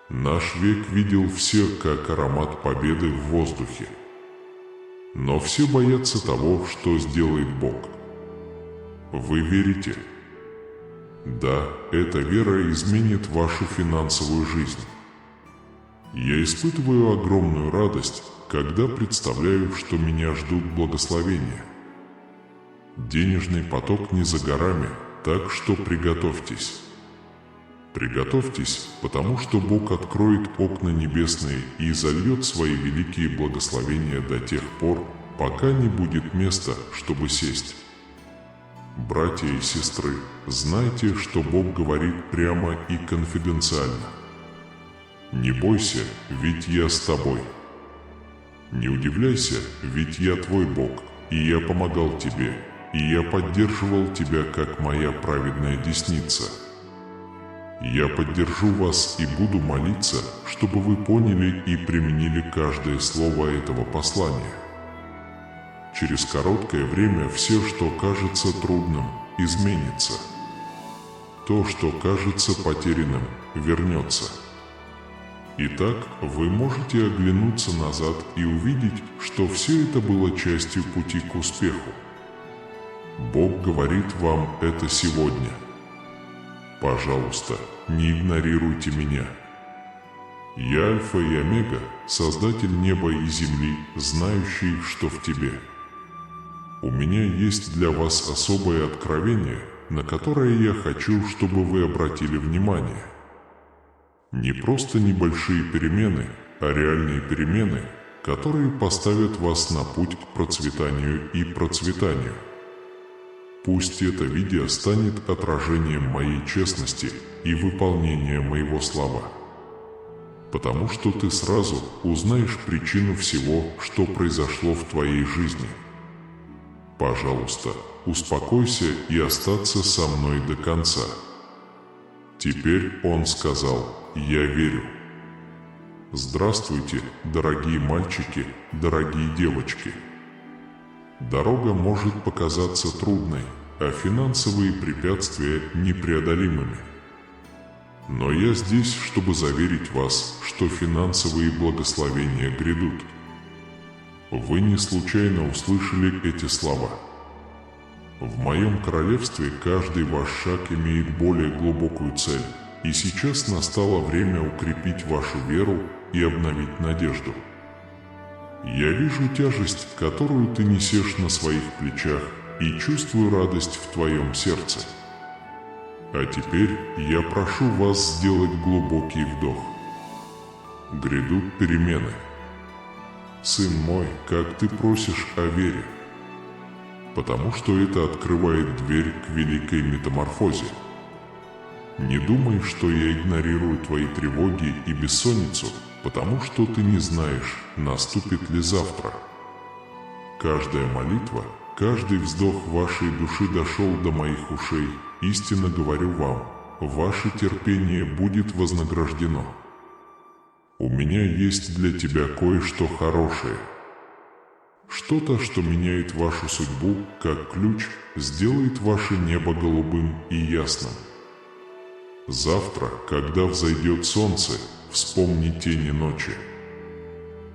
Наш век видел все, как аромат победы в воздухе. Но все боятся того, что сделает Бог. Вы верите? Да, эта вера изменит вашу финансовую жизнь. Я испытываю огромную радость, когда представляю, что меня ждут благословения. Денежный поток не за горами, так что приготовьтесь. Приготовьтесь, потому что Бог откроет окна небесные и зальет свои великие благословения до тех пор, пока не будет места, чтобы сесть. Братья и сестры, знайте, что Бог говорит прямо и конфиденциально. Не бойся, ведь я с тобой. Не удивляйся, ведь я твой Бог, и я помогал тебе, и я поддерживал тебя, как моя праведная десница. Я поддержу вас и буду молиться, чтобы вы поняли и применили каждое слово этого послания. Через короткое время все, что кажется трудным, изменится. То, что кажется потерянным, вернется. Итак, вы можете оглянуться назад и увидеть, что все это было частью пути к успеху. Бог говорит вам это сегодня. Пожалуйста, не игнорируйте меня. Я Альфа и Омега, Создатель неба и земли, знающий, что в тебе. У меня есть для вас особое откровение, на которое я хочу, чтобы вы обратили внимание. Не просто небольшие перемены, а реальные перемены, которые поставят вас на путь к процветанию и процветанию. Пусть это видео станет отражением моей честности и выполнения моего слова. Потому что ты сразу узнаешь причину всего, что произошло в твоей жизни. Пожалуйста, успокойся и остаться со мной до конца. Теперь он сказал: «Я верю». Здравствуйте, дорогие мальчики, дорогие девочки. Дорога может показаться трудной, а финансовые препятствия непреодолимыми. Но я здесь, чтобы заверить вас, что финансовые благословения грядут. Вы не случайно услышали эти слова. В моем королевстве каждый ваш шаг имеет более глубокую цель, и сейчас настало время укрепить вашу веру и обновить надежду. Я вижу тяжесть, которую ты несешь на своих плечах, и чувствую радость в твоем сердце. А теперь я прошу вас сделать глубокий вдох. Грядут перемены. Сын мой, как ты просишь о вере, потому что это открывает дверь к великой метаморфозе. Не думай, что я игнорирую твои тревоги и бессонницу, потому что ты не знаешь, наступит ли завтра. Каждая молитва, каждый вздох вашей души дошел до моих ушей. Истинно говорю вам, ваше терпение будет вознаграждено. У меня есть для тебя кое-что хорошее. Что-то, что меняет вашу судьбу, как ключ, сделает ваше небо голубым и ясным. Завтра, когда взойдет солнце, вспомни тени ночи.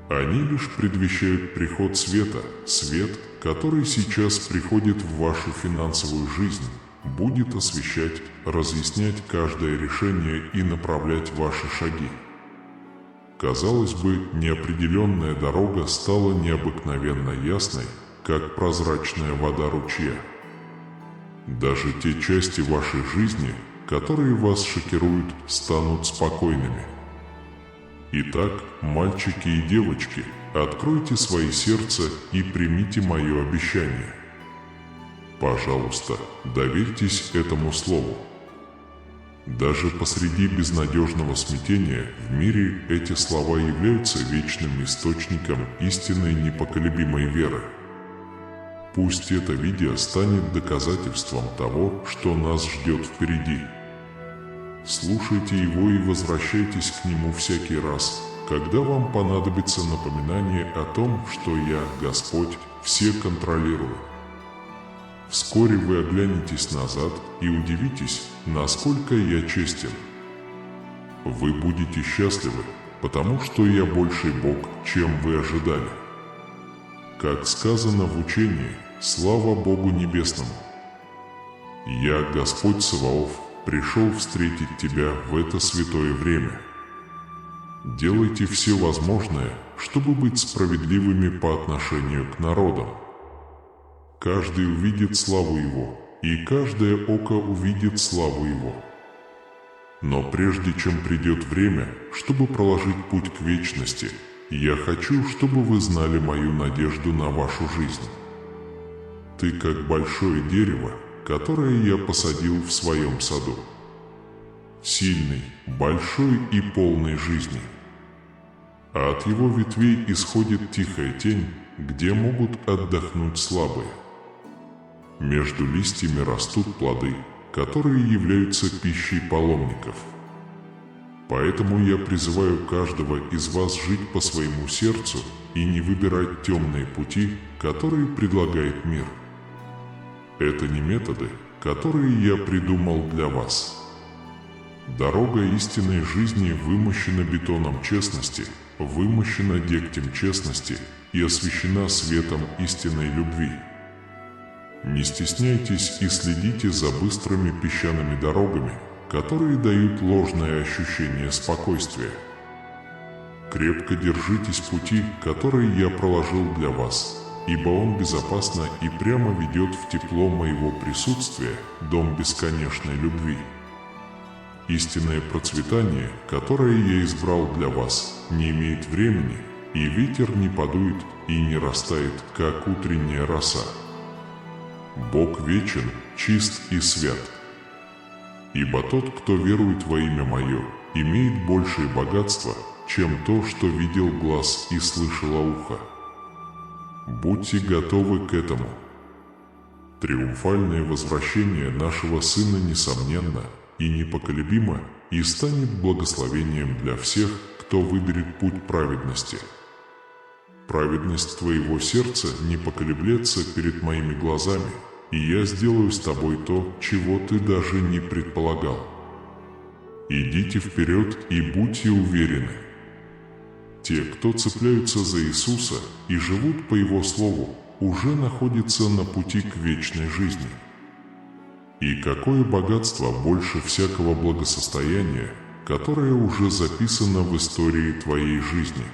Они лишь предвещают приход света, свет, который сейчас приходит в вашу финансовую жизнь, будет освещать, разъяснять каждое решение и направлять ваши шаги. Казалось бы, неопределенная дорога стала необыкновенно ясной, как прозрачная вода ручья. Даже те части вашей жизни, которые вас шокируют, станут спокойными. Итак, мальчики и девочки, откройте свои сердца и примите мое обещание. Пожалуйста, доверьтесь этому слову. Даже посреди безнадежного смятения в мире эти слова являются вечным источником истинной непоколебимой веры. Пусть это видео станет доказательством того, что нас ждет впереди. Слушайте его и возвращайтесь к нему всякий раз, когда вам понадобится напоминание о том, что я, Господь, все контролирую. Вскоре вы оглянетесь назад и удивитесь, насколько я честен. Вы будете счастливы, потому что я больший Бог, чем вы ожидали. Как сказано в учении, слава Богу Небесному. Я, Господь Саваоф, пришел встретить тебя в это святое время. Делайте все возможное, чтобы быть справедливыми по отношению к народам. Каждый увидит славу Его, и каждое око увидит славу Его. Но прежде чем придет время, чтобы проложить путь к вечности, я хочу, чтобы вы знали мою надежду на вашу жизнь. Ты как большое дерево, которое я посадил в своем саду. Сильный, большой и полный жизни. А от его ветвей исходит тихая тень, где могут отдохнуть слабые. Между листьями растут плоды, которые являются пищей паломников. Поэтому я призываю каждого из вас жить по своему сердцу и не выбирать темные пути, которые предлагает мир. Это не методы, которые я придумал для вас. Дорога истинной жизни вымощена бетоном честности, вымощена дегтем честности и освящена светом истинной любви. Не стесняйтесь и следите за быстрыми песчаными дорогами, которые дают ложное ощущение спокойствия. Крепко держитесь пути, который я проложил для вас, ибо он безопасно и прямо ведет в тепло моего присутствия, дом бесконечной любви. Истинное процветание, которое я избрал для вас, не имеет времени, и ветер не подует и не растает, как утренняя роса. Бог вечен, чист и свят. Ибо тот, кто верует во имя Мое, имеет большее богатство, чем то, что видел глаз и слышало ухо. Будьте готовы к этому. Триумфальное возвращение нашего Сына несомненно и непоколебимо и станет благословением для всех, кто выберет путь праведности. Праведность твоего сердца не поколеблется перед моими глазами, и я сделаю с тобой то, чего ты даже не предполагал. Идите вперед и будьте уверены. Те, кто цепляются за Иисуса и живут по Его Слову, уже находятся на пути к вечной жизни. И какое богатство больше всякого благосостояния, которое уже записано в истории твоей жизни.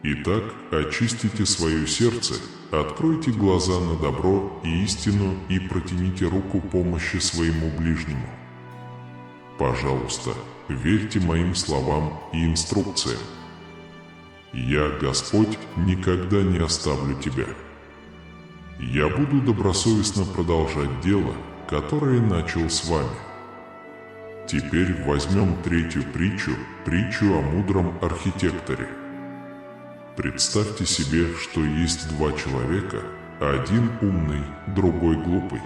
Итак, очистите свое сердце, откройте глаза на добро и истину и протяните руку помощи своему ближнему. Пожалуйста, верьте моим словам и инструкциям. Я, Господь, никогда не оставлю тебя. Я буду добросовестно продолжать дело, которое начал с вами. Теперь возьмем третью притчу, притчу о мудром архитекторе. Представьте себе, что есть два человека, один умный, другой глупый.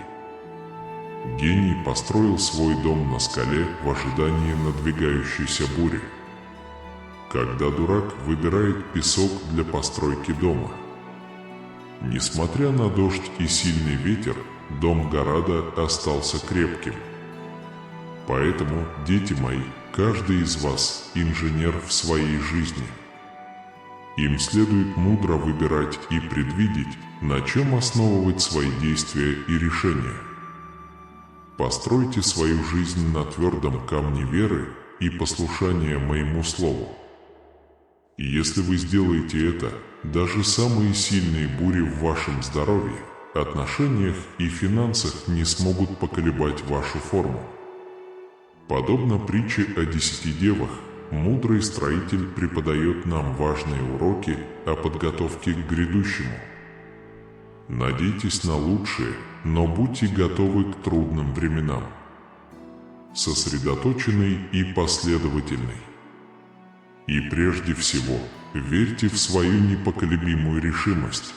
Гений построил свой дом на скале в ожидании надвигающейся бури. Когда дурак выбирает песок для постройки дома. Несмотря на дождь и сильный ветер, дом Гарада остался крепким. Поэтому, дети мои, каждый из вас инженер в своей жизни. Им следует мудро выбирать и предвидеть, на чем основывать свои действия и решения. Постройте свою жизнь на твердом камне веры и послушания моему слову. И если вы сделаете это, даже самые сильные бури в вашем здоровье, отношениях и финансах не смогут поколебать вашу форму. Подобно притче о 10 девах, мудрый строитель преподает нам важные уроки о подготовке к грядущему. Надейтесь на лучшее, но будьте готовы к трудным временам. Сосредоточенный и последовательный. И прежде всего, верьте в свою непоколебимую решимость,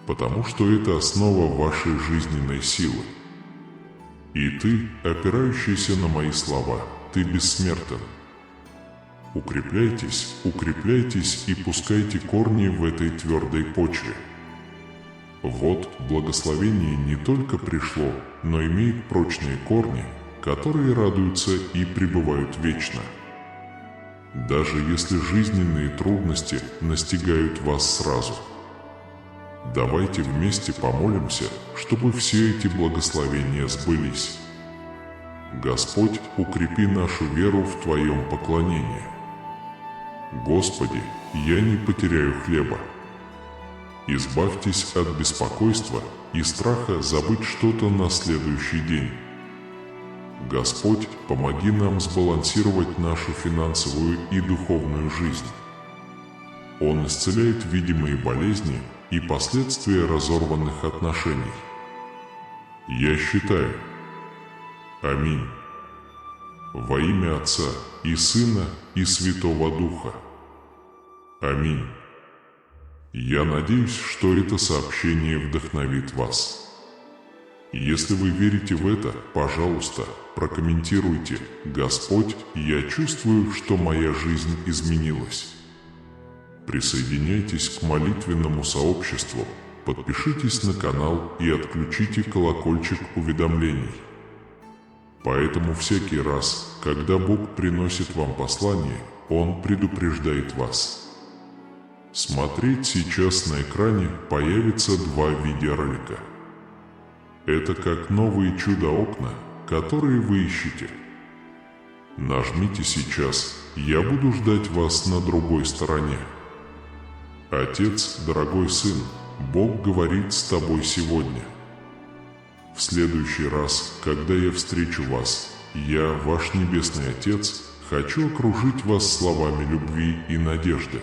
потому что это основа вашей жизненной силы. И ты, опирающийся на мои слова, ты бессмертен. Укрепляйтесь, укрепляйтесь и пускайте корни в этой твердой почве. Вот, благословение не только пришло, но имеет прочные корни, которые радуются и пребывают вечно. Даже если жизненные трудности настигают вас сразу. Давайте вместе помолимся, чтобы все эти благословения сбылись. Господь, укрепи нашу веру в Твоем поклонении. Господи, я не потеряю хлеба. Избавьтесь от беспокойства и страха забыть что-то на следующий день. Господь, помоги нам сбалансировать нашу финансовую и духовную жизнь. Он исцеляет видимые болезни и последствия разорванных отношений. Я считаю. Аминь. Во имя Отца и Сына и Святого Духа. Аминь. Я надеюсь, что это сообщение вдохновит вас. Если вы верите в это, пожалуйста, прокомментируйте: «Господь, я чувствую, что моя жизнь изменилась». Присоединяйтесь к молитвенному сообществу, подпишитесь на канал и отключите колокольчик уведомлений. Поэтому всякий раз, когда Бог приносит вам послание, Он предупреждает вас. Смотреть сейчас на экране появится 2 видеоролика. Это как новые чудо-окна, которые вы ищете. Нажмите сейчас, я буду ждать вас на другой стороне. Отец, дорогой сын, Бог говорит с тобой сегодня. В следующий раз, когда я встречу вас, я, ваш Небесный Отец, хочу окружить вас словами любви и надежды.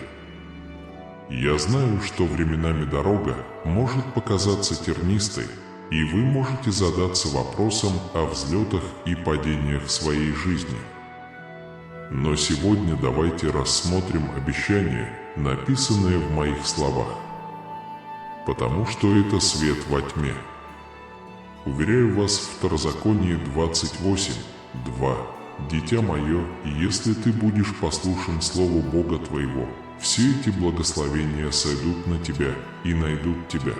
Я знаю, что временами дорога может показаться тернистой, и вы можете задаться вопросом о взлетах и падениях своей жизни. Но сегодня давайте рассмотрим обещание, написанное в моих словах. Потому что это свет во тьме. Уверяю вас в Второзаконии 28:2. «Дитя мое, если ты будешь послушен Слову Бога твоего, все эти благословения сойдут на тебя и найдут тебя».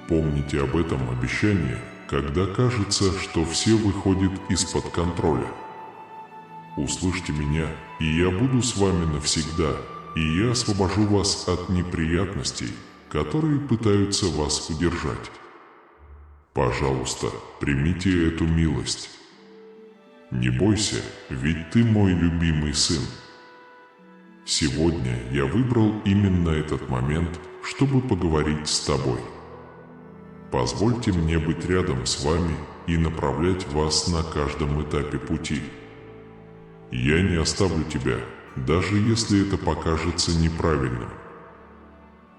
Помните об этом обещании, когда кажется, что все выходит из-под контроля. Услышьте меня, и я буду с вами навсегда, и я освобожу вас от неприятностей, которые пытаются вас удержать. Пожалуйста, примите эту милость. Не бойся, ведь ты мой любимый сын. Сегодня я выбрал именно этот момент, чтобы поговорить с тобой. Позвольте мне быть рядом с вами и направлять вас на каждом этапе пути. Я не оставлю тебя, даже если это покажется неправильным.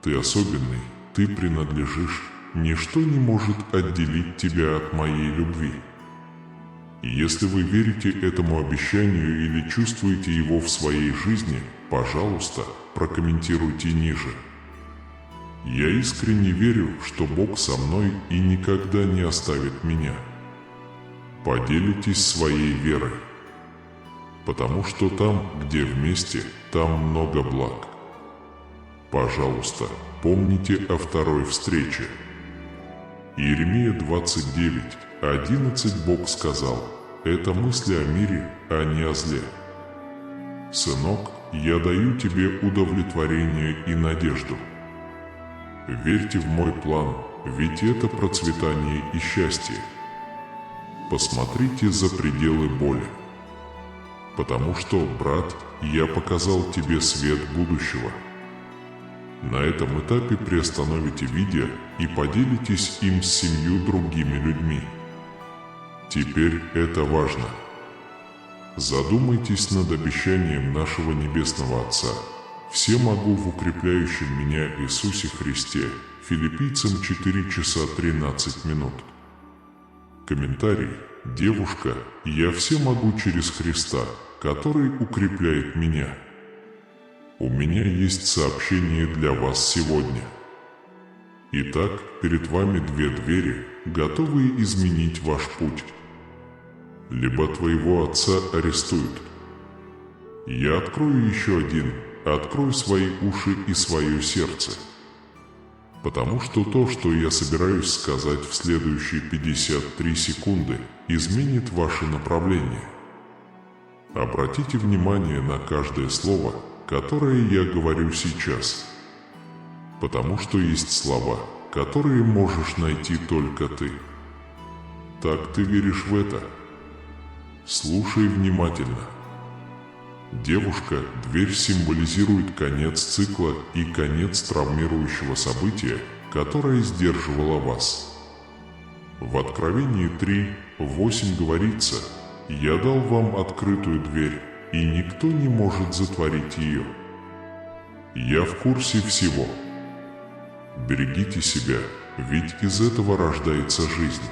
Ты особенный, ты принадлежишь, ничто не может отделить тебя от моей любви. Если вы верите этому обещанию или чувствуете его в своей жизни, пожалуйста, прокомментируйте ниже. Я искренне верю, что Бог со мной и никогда не оставит меня. Поделитесь своей верой, потому что там, где вместе, там много благ. Пожалуйста, помните о второй встрече. Иеремия 29:11 Бог сказал: «Это мысли о мире, а не о зле. Сынок, я даю тебе удовлетворение и надежду. Верьте в мой план, ведь это процветание и счастье. Посмотрите за пределы боли. Потому что, брат, я показал тебе свет будущего». На этом этапе приостановите видео и поделитесь им с 7 другими людьми. Теперь это важно. Задумайтесь над обещанием нашего Небесного Отца: «Все могу в укрепляющем меня Иисусе Христе». Филиппийцам 4 часа 13 минут. Комментарий: девушка, я все могу через Христа, который укрепляет меня. У меня есть сообщение для вас сегодня. Итак, перед вами 2 двери, готовые изменить ваш путь. Либо твоего отца арестуют. Я открою еще один: открой свои уши и свое сердце. Потому что то, что я собираюсь сказать в следующие 53 секунды, изменит ваше направление. Обратите внимание на каждое слово, которое я говорю сейчас. Потому что есть слова, которые можешь найти только ты. Так ты веришь в это? Слушай внимательно. Девушка, дверь символизирует конец цикла и конец травмирующего события, которое сдерживало вас. В Откровении 3:8 говорится: «Я дал вам открытую дверь, и никто не может затворить ее». Я в курсе всего. Берегите себя, ведь из этого рождается жизнь.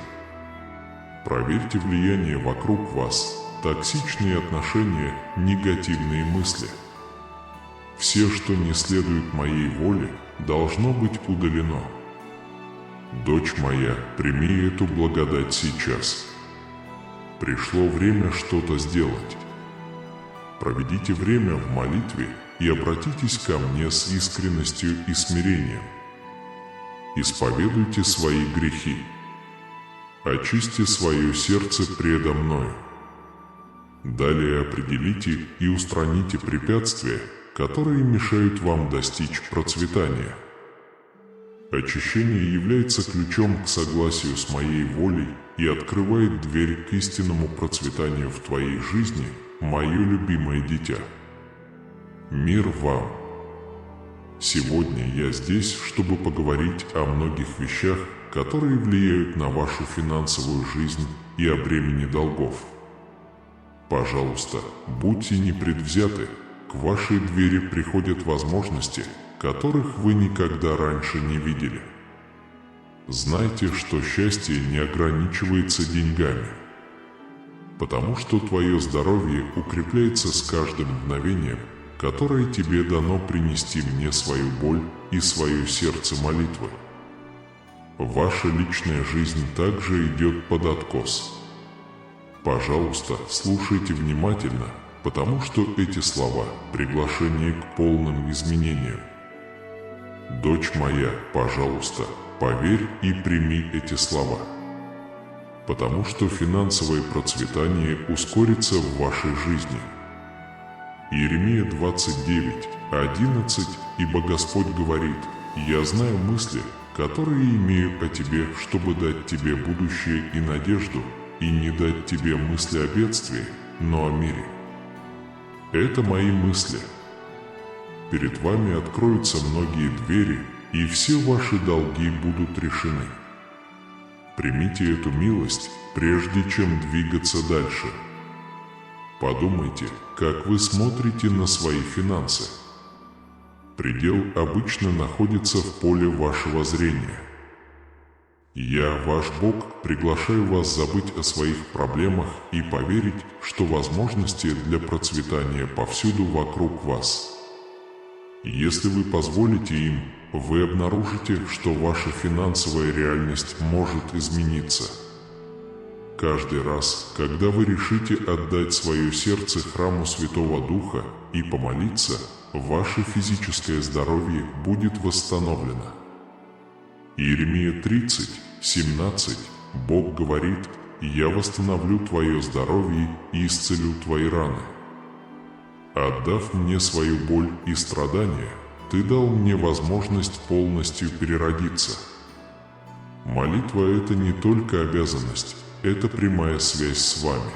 Проверьте влияние вокруг вас, токсичные отношения, негативные мысли. Все, что не следует моей воле, должно быть удалено. Дочь моя, прими эту благодать сейчас. Пришло время что-то сделать. Проведите время в молитве и обратитесь ко мне с искренностью и смирением. Исповедуйте свои грехи. Очисти свое сердце предо мною. Далее определите и устраните препятствия, которые мешают вам достичь процветания. Очищение является ключом к согласию с моей волей и открывает дверь к истинному процветанию в твоей жизни, мое любимое дитя. Мир вам! Сегодня я здесь, чтобы поговорить о многих вещах, которые влияют на вашу финансовую жизнь и о бремени долгов. Пожалуйста, будьте непредвзяты, к вашей двери приходят возможности, которых вы никогда раньше не видели. Знайте, что счастье не ограничивается деньгами, потому что твое здоровье укрепляется с каждым мгновением, которое тебе дано принести мне свою боль и свое сердце молитвы. Ваша личная жизнь также идет под откос. Пожалуйста, слушайте внимательно, потому что эти слова – приглашение к полным изменениям. Дочь моя, пожалуйста, поверь и прими эти слова. Потому что финансовое процветание ускорится в вашей жизни. Иеремия 29:11 Ибо Господь говорит: «Я знаю мысли, которые имею о тебе, чтобы дать тебе будущее и надежду, и не дать тебе мысли о бедствии, но о мире». Это мои мысли. перед вами откроются многие двери, и все ваши долги будут решены. Примите эту милость, прежде чем двигаться дальше. Подумайте, как вы смотрите на свои финансы. Предел обычно находится в поле вашего зрения. Я, ваш Бог, приглашаю вас забыть о своих проблемах и поверить, что возможности для процветания повсюду вокруг вас. Если вы позволите им, вы обнаружите, что ваша финансовая реальность может измениться. Каждый раз, когда вы решите отдать свое сердце храму Святого Духа и помолиться, ваше физическое здоровье будет восстановлено. Иеремия 30:17 Бог говорит: «Я восстановлю твое здоровье и исцелю твои раны». Отдав мне свою боль и страдания, ты дал мне возможность полностью переродиться. Молитва – это не только обязанность, это прямая связь с вами.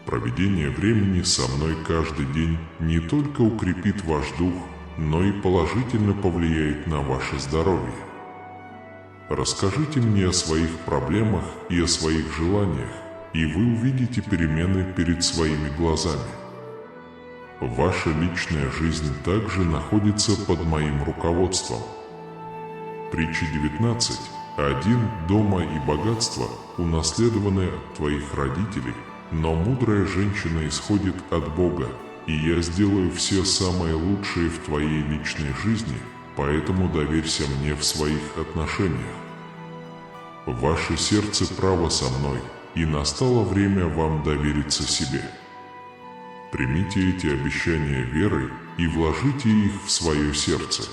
Проведение времени со мной каждый день не только укрепит ваш дух, но и положительно повлияет на ваше здоровье. Расскажите мне о своих проблемах и о своих желаниях, и вы увидите перемены перед своими глазами. Ваша личная жизнь также находится под моим руководством. Притча 19:1 Дома и богатство унаследованы от твоих родителей, но мудрая женщина исходит от Бога, и я сделаю все самое лучшее в твоей личной жизни, поэтому доверься мне в своих отношениях. Ваше сердце право со мной, и настало время вам довериться себе. Примите эти обещания верой и вложите их в свое сердце.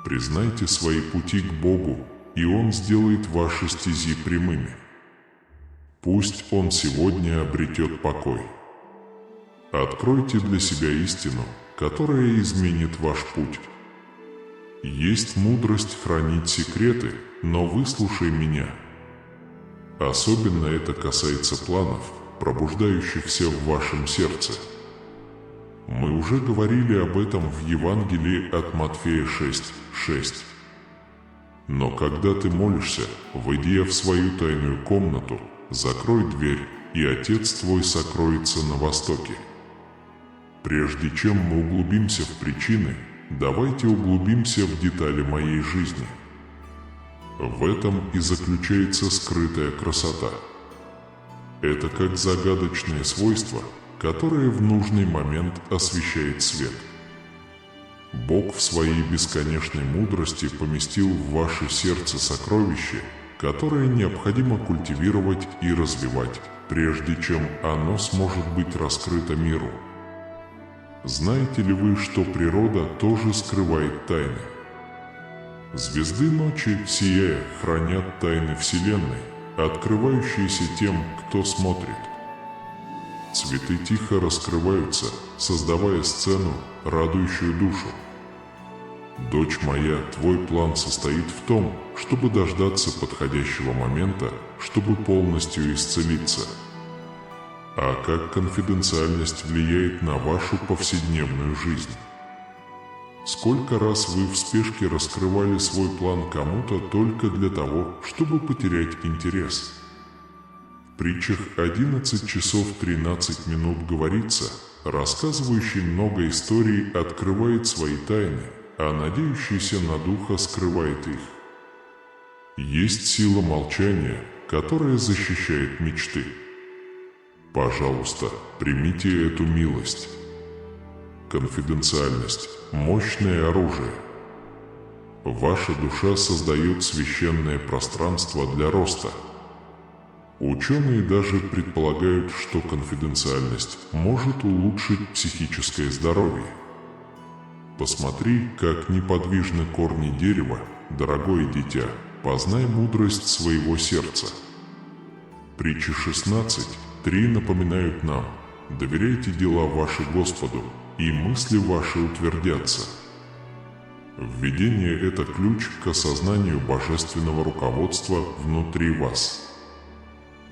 Признайте свои пути к Богу, и Он сделает ваши стези прямыми. Пусть Он сегодня обретет покой. Откройте для себя истину, которая изменит ваш путь. Есть мудрость хранить секреты, но выслушай меня. Особенно это касается планов, пробуждающихся в вашем сердце. Мы уже говорили об этом в Евангелии от Матфея 6:6. Но когда ты молишься, войдя в свою тайную комнату, закрой дверь, и Отец твой сокроется на востоке. Прежде чем мы углубимся в причины, давайте углубимся в детали моей жизни. В этом и заключается скрытая красота. Это как загадочное свойство, которое в нужный момент освещает свет. Бог в своей бесконечной мудрости поместил в ваше сердце сокровище, которое необходимо культивировать и развивать, прежде чем оно сможет быть раскрыто миру. Знаете ли вы, что природа тоже скрывает тайны? Звезды ночи, сияя, хранят тайны Вселенной, открывающиеся тем, кто смотрит. Цветы тихо раскрываются, создавая сцену, радующую душу. Дочь моя, твой план состоит в том, чтобы дождаться подходящего момента, чтобы полностью исцелиться. А как конфиденциальность влияет на вашу повседневную жизнь? Сколько раз вы в спешке раскрывали свой план кому-то только для того, чтобы потерять интерес? В притчах 11 часов 13 минут говорится: рассказывающий много историй открывает свои тайны, а надеющийся на духа скрывает их. Есть сила молчания, которая защищает мечты. Пожалуйста, примите эту милость. Конфиденциальность – мощное оружие. Ваша душа создает священное пространство для роста. Ученые даже предполагают, что конфиденциальность может улучшить психическое здоровье. Посмотри, как неподвижны корни дерева, дорогое дитя, познай мудрость своего сердца. Притчи 16:3 напоминают нам: доверяйте дела ваши Господу, и мысли ваши утвердятся. Введение – это ключ к осознанию божественного руководства внутри вас.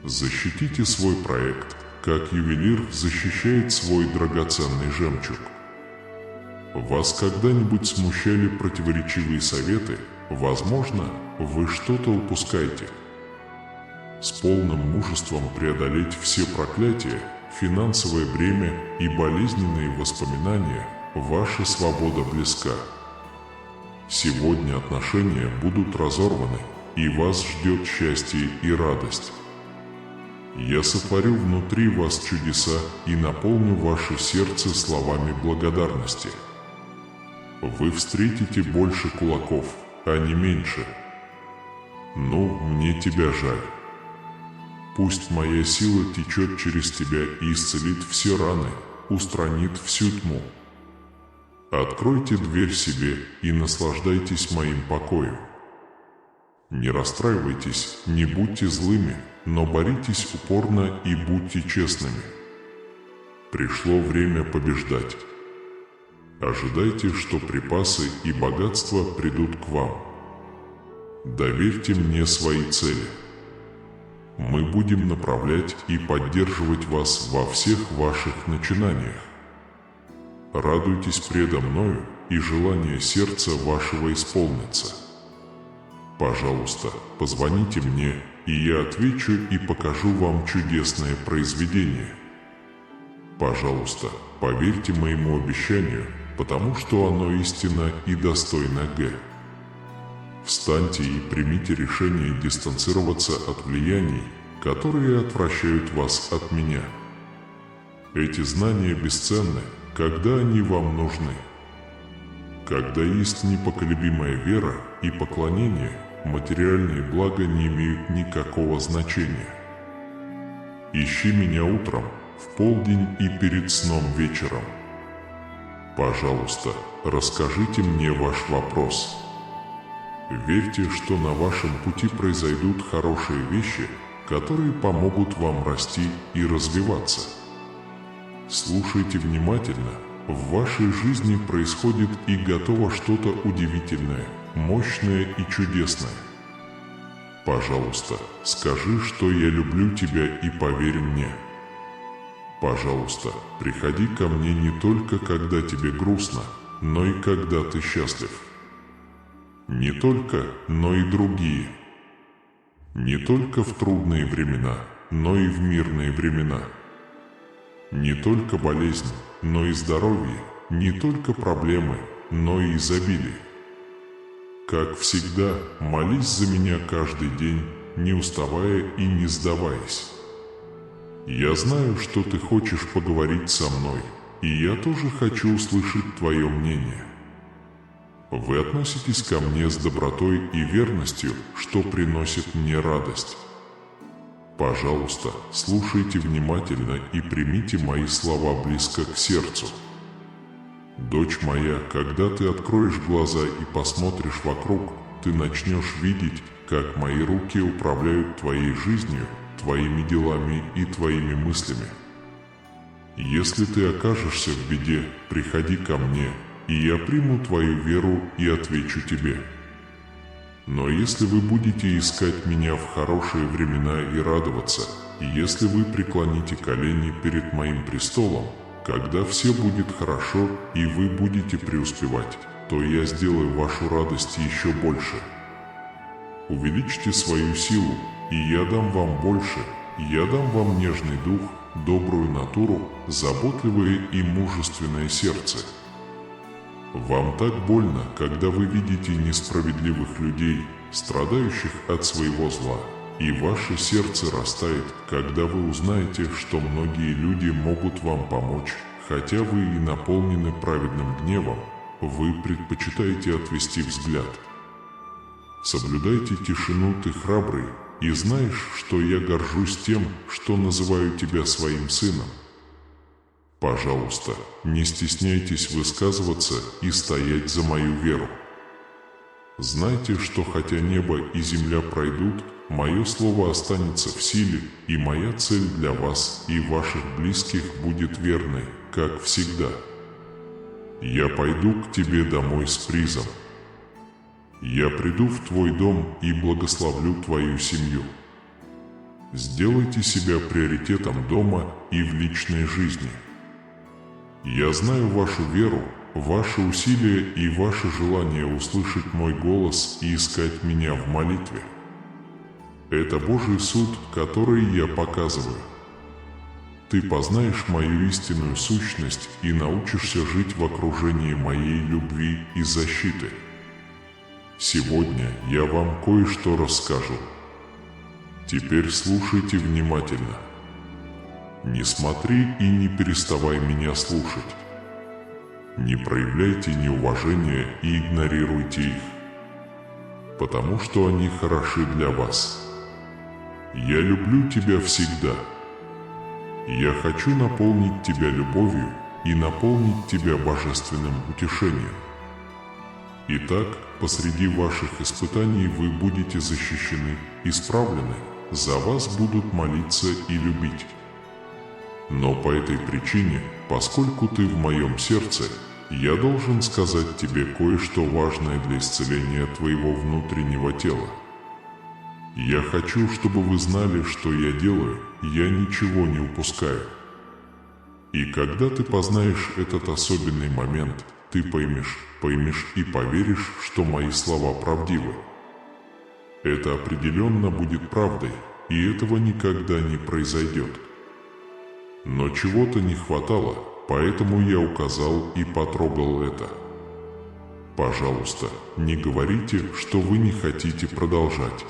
Защитите свой проект, как ювелир защищает свой драгоценный жемчуг. Вас когда-нибудь смущали противоречивые советы? Возможно, вы что-то упускаете. С полным мужеством преодолеть все проклятия, финансовое бремя и болезненные воспоминания, ваша свобода близка. Сегодня отношения будут разорваны, и вас ждет счастье и радость. Я сотворю внутри вас чудеса и наполню ваше сердце словами благодарности. Вы встретите больше кулаков, а не меньше. Ну, мне тебя жаль. Пусть моя сила течет через тебя и исцелит все раны, устранит всю тьму. Откройте дверь себе и наслаждайтесь моим покоем. Не расстраивайтесь, не будьте злыми, но боритесь упорно и будьте честными. Пришло время побеждать. Ожидайте, что припасы и богатства придут к вам. Доверьте мне свои цели. Мы будем направлять и поддерживать вас во всех ваших начинаниях. Радуйтесь предо мною, и желание сердца вашего исполнится. Пожалуйста, позвоните мне, и я отвечу и покажу вам чудесное произведение. Пожалуйста, поверьте моему обещанию, потому что оно истинно и достойно Г. Встаньте и примите решение дистанцироваться от влияний, которые отвращают вас от меня. Эти знания бесценны, когда они вам нужны. Когда есть непоколебимая вера и поклонение, материальные блага не имеют никакого значения. Ищи меня утром, в полдень и перед сном вечером. Пожалуйста, расскажите мне ваш вопрос. Верьте, что на вашем пути произойдут хорошие вещи, которые помогут вам расти и развиваться. Слушайте внимательно. В вашей жизни происходит и готово что-то удивительное, мощное и чудесное. Пожалуйста, скажи, что я люблю тебя и поверь мне. Пожалуйста, приходи ко мне не только когда тебе грустно, но и когда ты счастлив. Не только, но и другие. Не только в трудные времена, но и в мирные времена. Не только болезнь, но и здоровье, не только проблемы, но и изобилие. Как всегда, молись за меня каждый день, не уставая и не сдаваясь. Я знаю, что ты хочешь поговорить со мной, и я тоже хочу услышать твое мнение. Вы относитесь ко мне с добротой и верностью, что приносит мне радость. Пожалуйста, слушайте внимательно и примите мои слова близко к сердцу. Дочь моя, когда ты откроешь глаза и посмотришь вокруг, ты начнешь видеть, как мои руки управляют твоей жизнью, твоими делами и твоими мыслями. Если ты окажешься в беде, приходи ко мне, и я приму твою веру и отвечу тебе. Но если вы будете искать меня в хорошие времена и радоваться, и если вы преклоните колени перед моим престолом, когда все будет хорошо и вы будете преуспевать, то я сделаю вашу радость еще больше. Увеличьте свою силу, и я дам вам больше, я дам вам нежный дух, добрую натуру, заботливое и мужественное сердце. Вам так больно, когда вы видите несправедливых людей, страдающих от своего зла, и ваше сердце растает, когда вы узнаете, что многие люди могут вам помочь, хотя вы и наполнены праведным гневом, вы предпочитаете отвести взгляд. Соблюдайте тишину, ты храбрый, и знаешь, что я горжусь тем, что называю тебя своим сыном. Пожалуйста, не стесняйтесь высказываться и стоять за мою веру. Знайте, что хотя небо и земля пройдут, мое слово останется в силе, и моя цель для вас и ваших близких будет верной, как всегда. Я пойду к тебе домой с призом. Я приду в твой дом и благословлю твою семью. Сделайте себя приоритетом дома и в личной жизни. Я знаю вашу веру, ваши усилия и ваше желание услышать мой голос и искать меня в молитве. Это Божий суд, который я показываю. Ты познаешь мою истинную сущность и научишься жить в окружении моей любви и защиты. Сегодня я вам кое-что расскажу. Теперь слушайте внимательно. Не смотри и не переставай меня слушать. Не проявляйте неуважения и игнорируйте их, потому что они хороши для вас. Я люблю тебя всегда. Я хочу наполнить тебя любовью и наполнить тебя божественным утешением. Итак, посреди ваших испытаний вы будете защищены, исправлены, за вас будут молиться и любить. Но по этой причине, поскольку ты в моем сердце, я должен сказать тебе кое-что важное для исцеления твоего внутреннего тела. Я хочу, чтобы вы знали, что я делаю, я ничего не упускаю. И когда ты познаешь этот особенный момент, ты поймешь и поверишь, что мои слова правдивы. Это определенно будет правдой, и этого никогда не произойдет. Но чего-то не хватало, поэтому я указал и потрогал это. Пожалуйста, не говорите, что вы не хотите продолжать.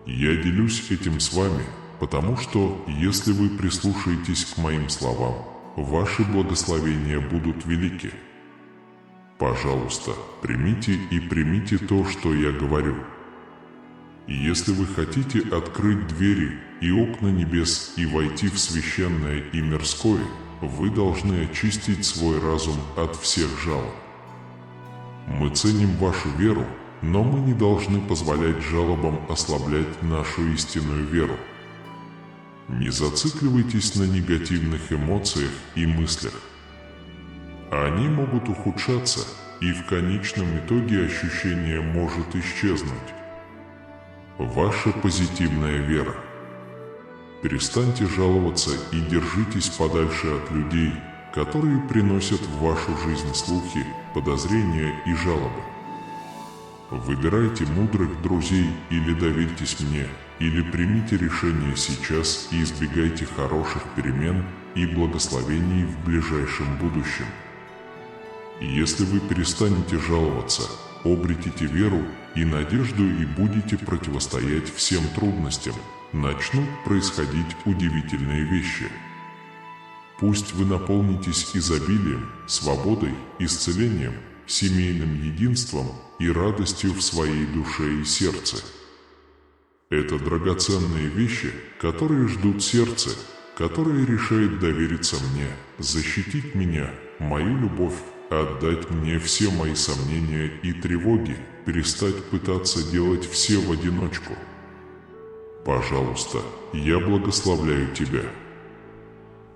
Я делюсь этим с вами, потому что, если вы прислушаетесь к моим словам, ваши благословения будут велики. Пожалуйста, примите то, что я говорю. И если вы хотите открыть двери и окна небес и войти в священное и мирское, вы должны очистить свой разум от всех жалоб. Мы ценим вашу веру, но мы не должны позволять жалобам ослаблять нашу истинную веру. Не зацикливайтесь на негативных эмоциях и мыслях. Они могут ухудшаться, и в конечном итоге ощущение может исчезнуть. Ваша позитивная вера. Перестаньте жаловаться и держитесь подальше от людей, которые приносят в вашу жизнь слухи, подозрения и жалобы. Выбирайте мудрых друзей или доверьтесь мне, или примите решение сейчас и избегайте хороших перемен и благословений в ближайшем будущем. Если вы перестанете жаловаться, обретите веру и надежду и будете противостоять всем трудностям, начнут происходить удивительные вещи. Пусть вы наполнитесь изобилием, свободой, исцелением, семейным единством и радостью в своей душе и сердце. Это драгоценные вещи, которые ждут сердце, которое решает довериться мне, защитить меня, мою любовь, отдать мне все мои сомнения и тревоги, перестать пытаться делать все в одиночку. Пожалуйста, я благословляю тебя.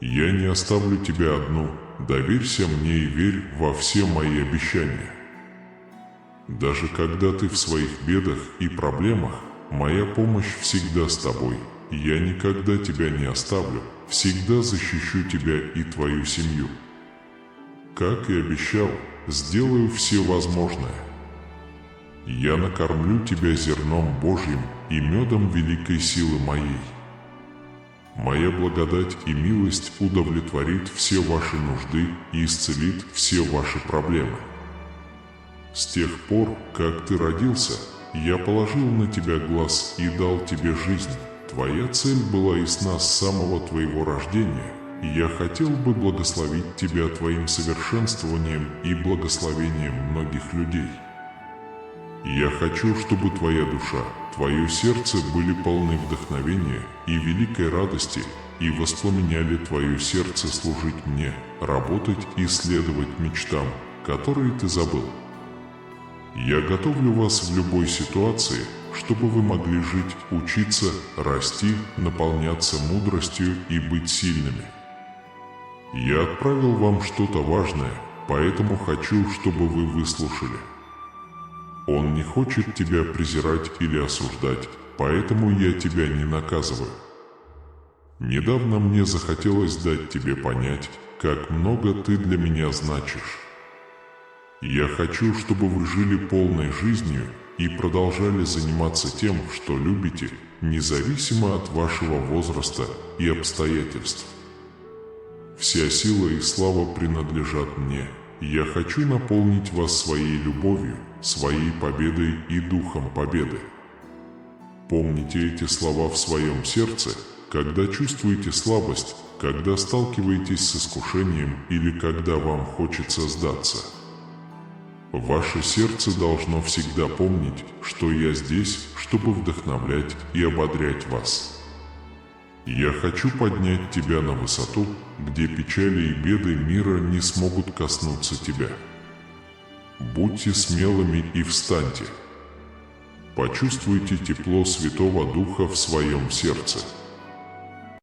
Я не оставлю тебя одну, доверься мне и верь во все мои обещания. Даже когда ты в своих бедах и проблемах, моя помощь всегда с тобой. Я никогда тебя не оставлю, всегда защищу тебя и твою семью. Как и обещал, сделаю все возможное. Я накормлю тебя зерном Божьим и медом великой силы моей. Моя благодать и милость удовлетворит все ваши нужды и исцелит все ваши проблемы. С тех пор, как ты родился, я положил на тебя глаз и дал тебе жизнь. Твоя цель была ясна с самого твоего рождения, и я хотел бы благословить тебя твоим совершенствованием и благословением многих людей. Я хочу, чтобы твоя душа, твое сердце были полны вдохновения и великой радости и воспламеняли твое сердце служить мне, работать и следовать мечтам, которые ты забыл. Я готовлю вас в любой ситуации, чтобы вы могли жить, учиться, расти, наполняться мудростью и быть сильными. Я отправил вам что-то важное, поэтому хочу, чтобы вы выслушали. Он не хочет тебя презирать или осуждать, поэтому я тебя не наказываю. Недавно мне захотелось дать тебе понять, как много ты для меня значишь. Я хочу, чтобы вы жили полной жизнью и продолжали заниматься тем, что любите, независимо от вашего возраста и обстоятельств. Вся сила и слава принадлежат мне. Я хочу наполнить вас своей любовью, своей победой и духом победы. Помните эти слова в своем сердце, когда чувствуете слабость, когда сталкиваетесь с искушением или когда вам хочется сдаться. Ваше сердце должно всегда помнить, что я здесь, чтобы вдохновлять и ободрять вас. Я хочу поднять тебя на высоту, где печали и беды мира не смогут коснуться тебя. Будьте смелыми и встаньте. Почувствуйте тепло Святого Духа в своем сердце.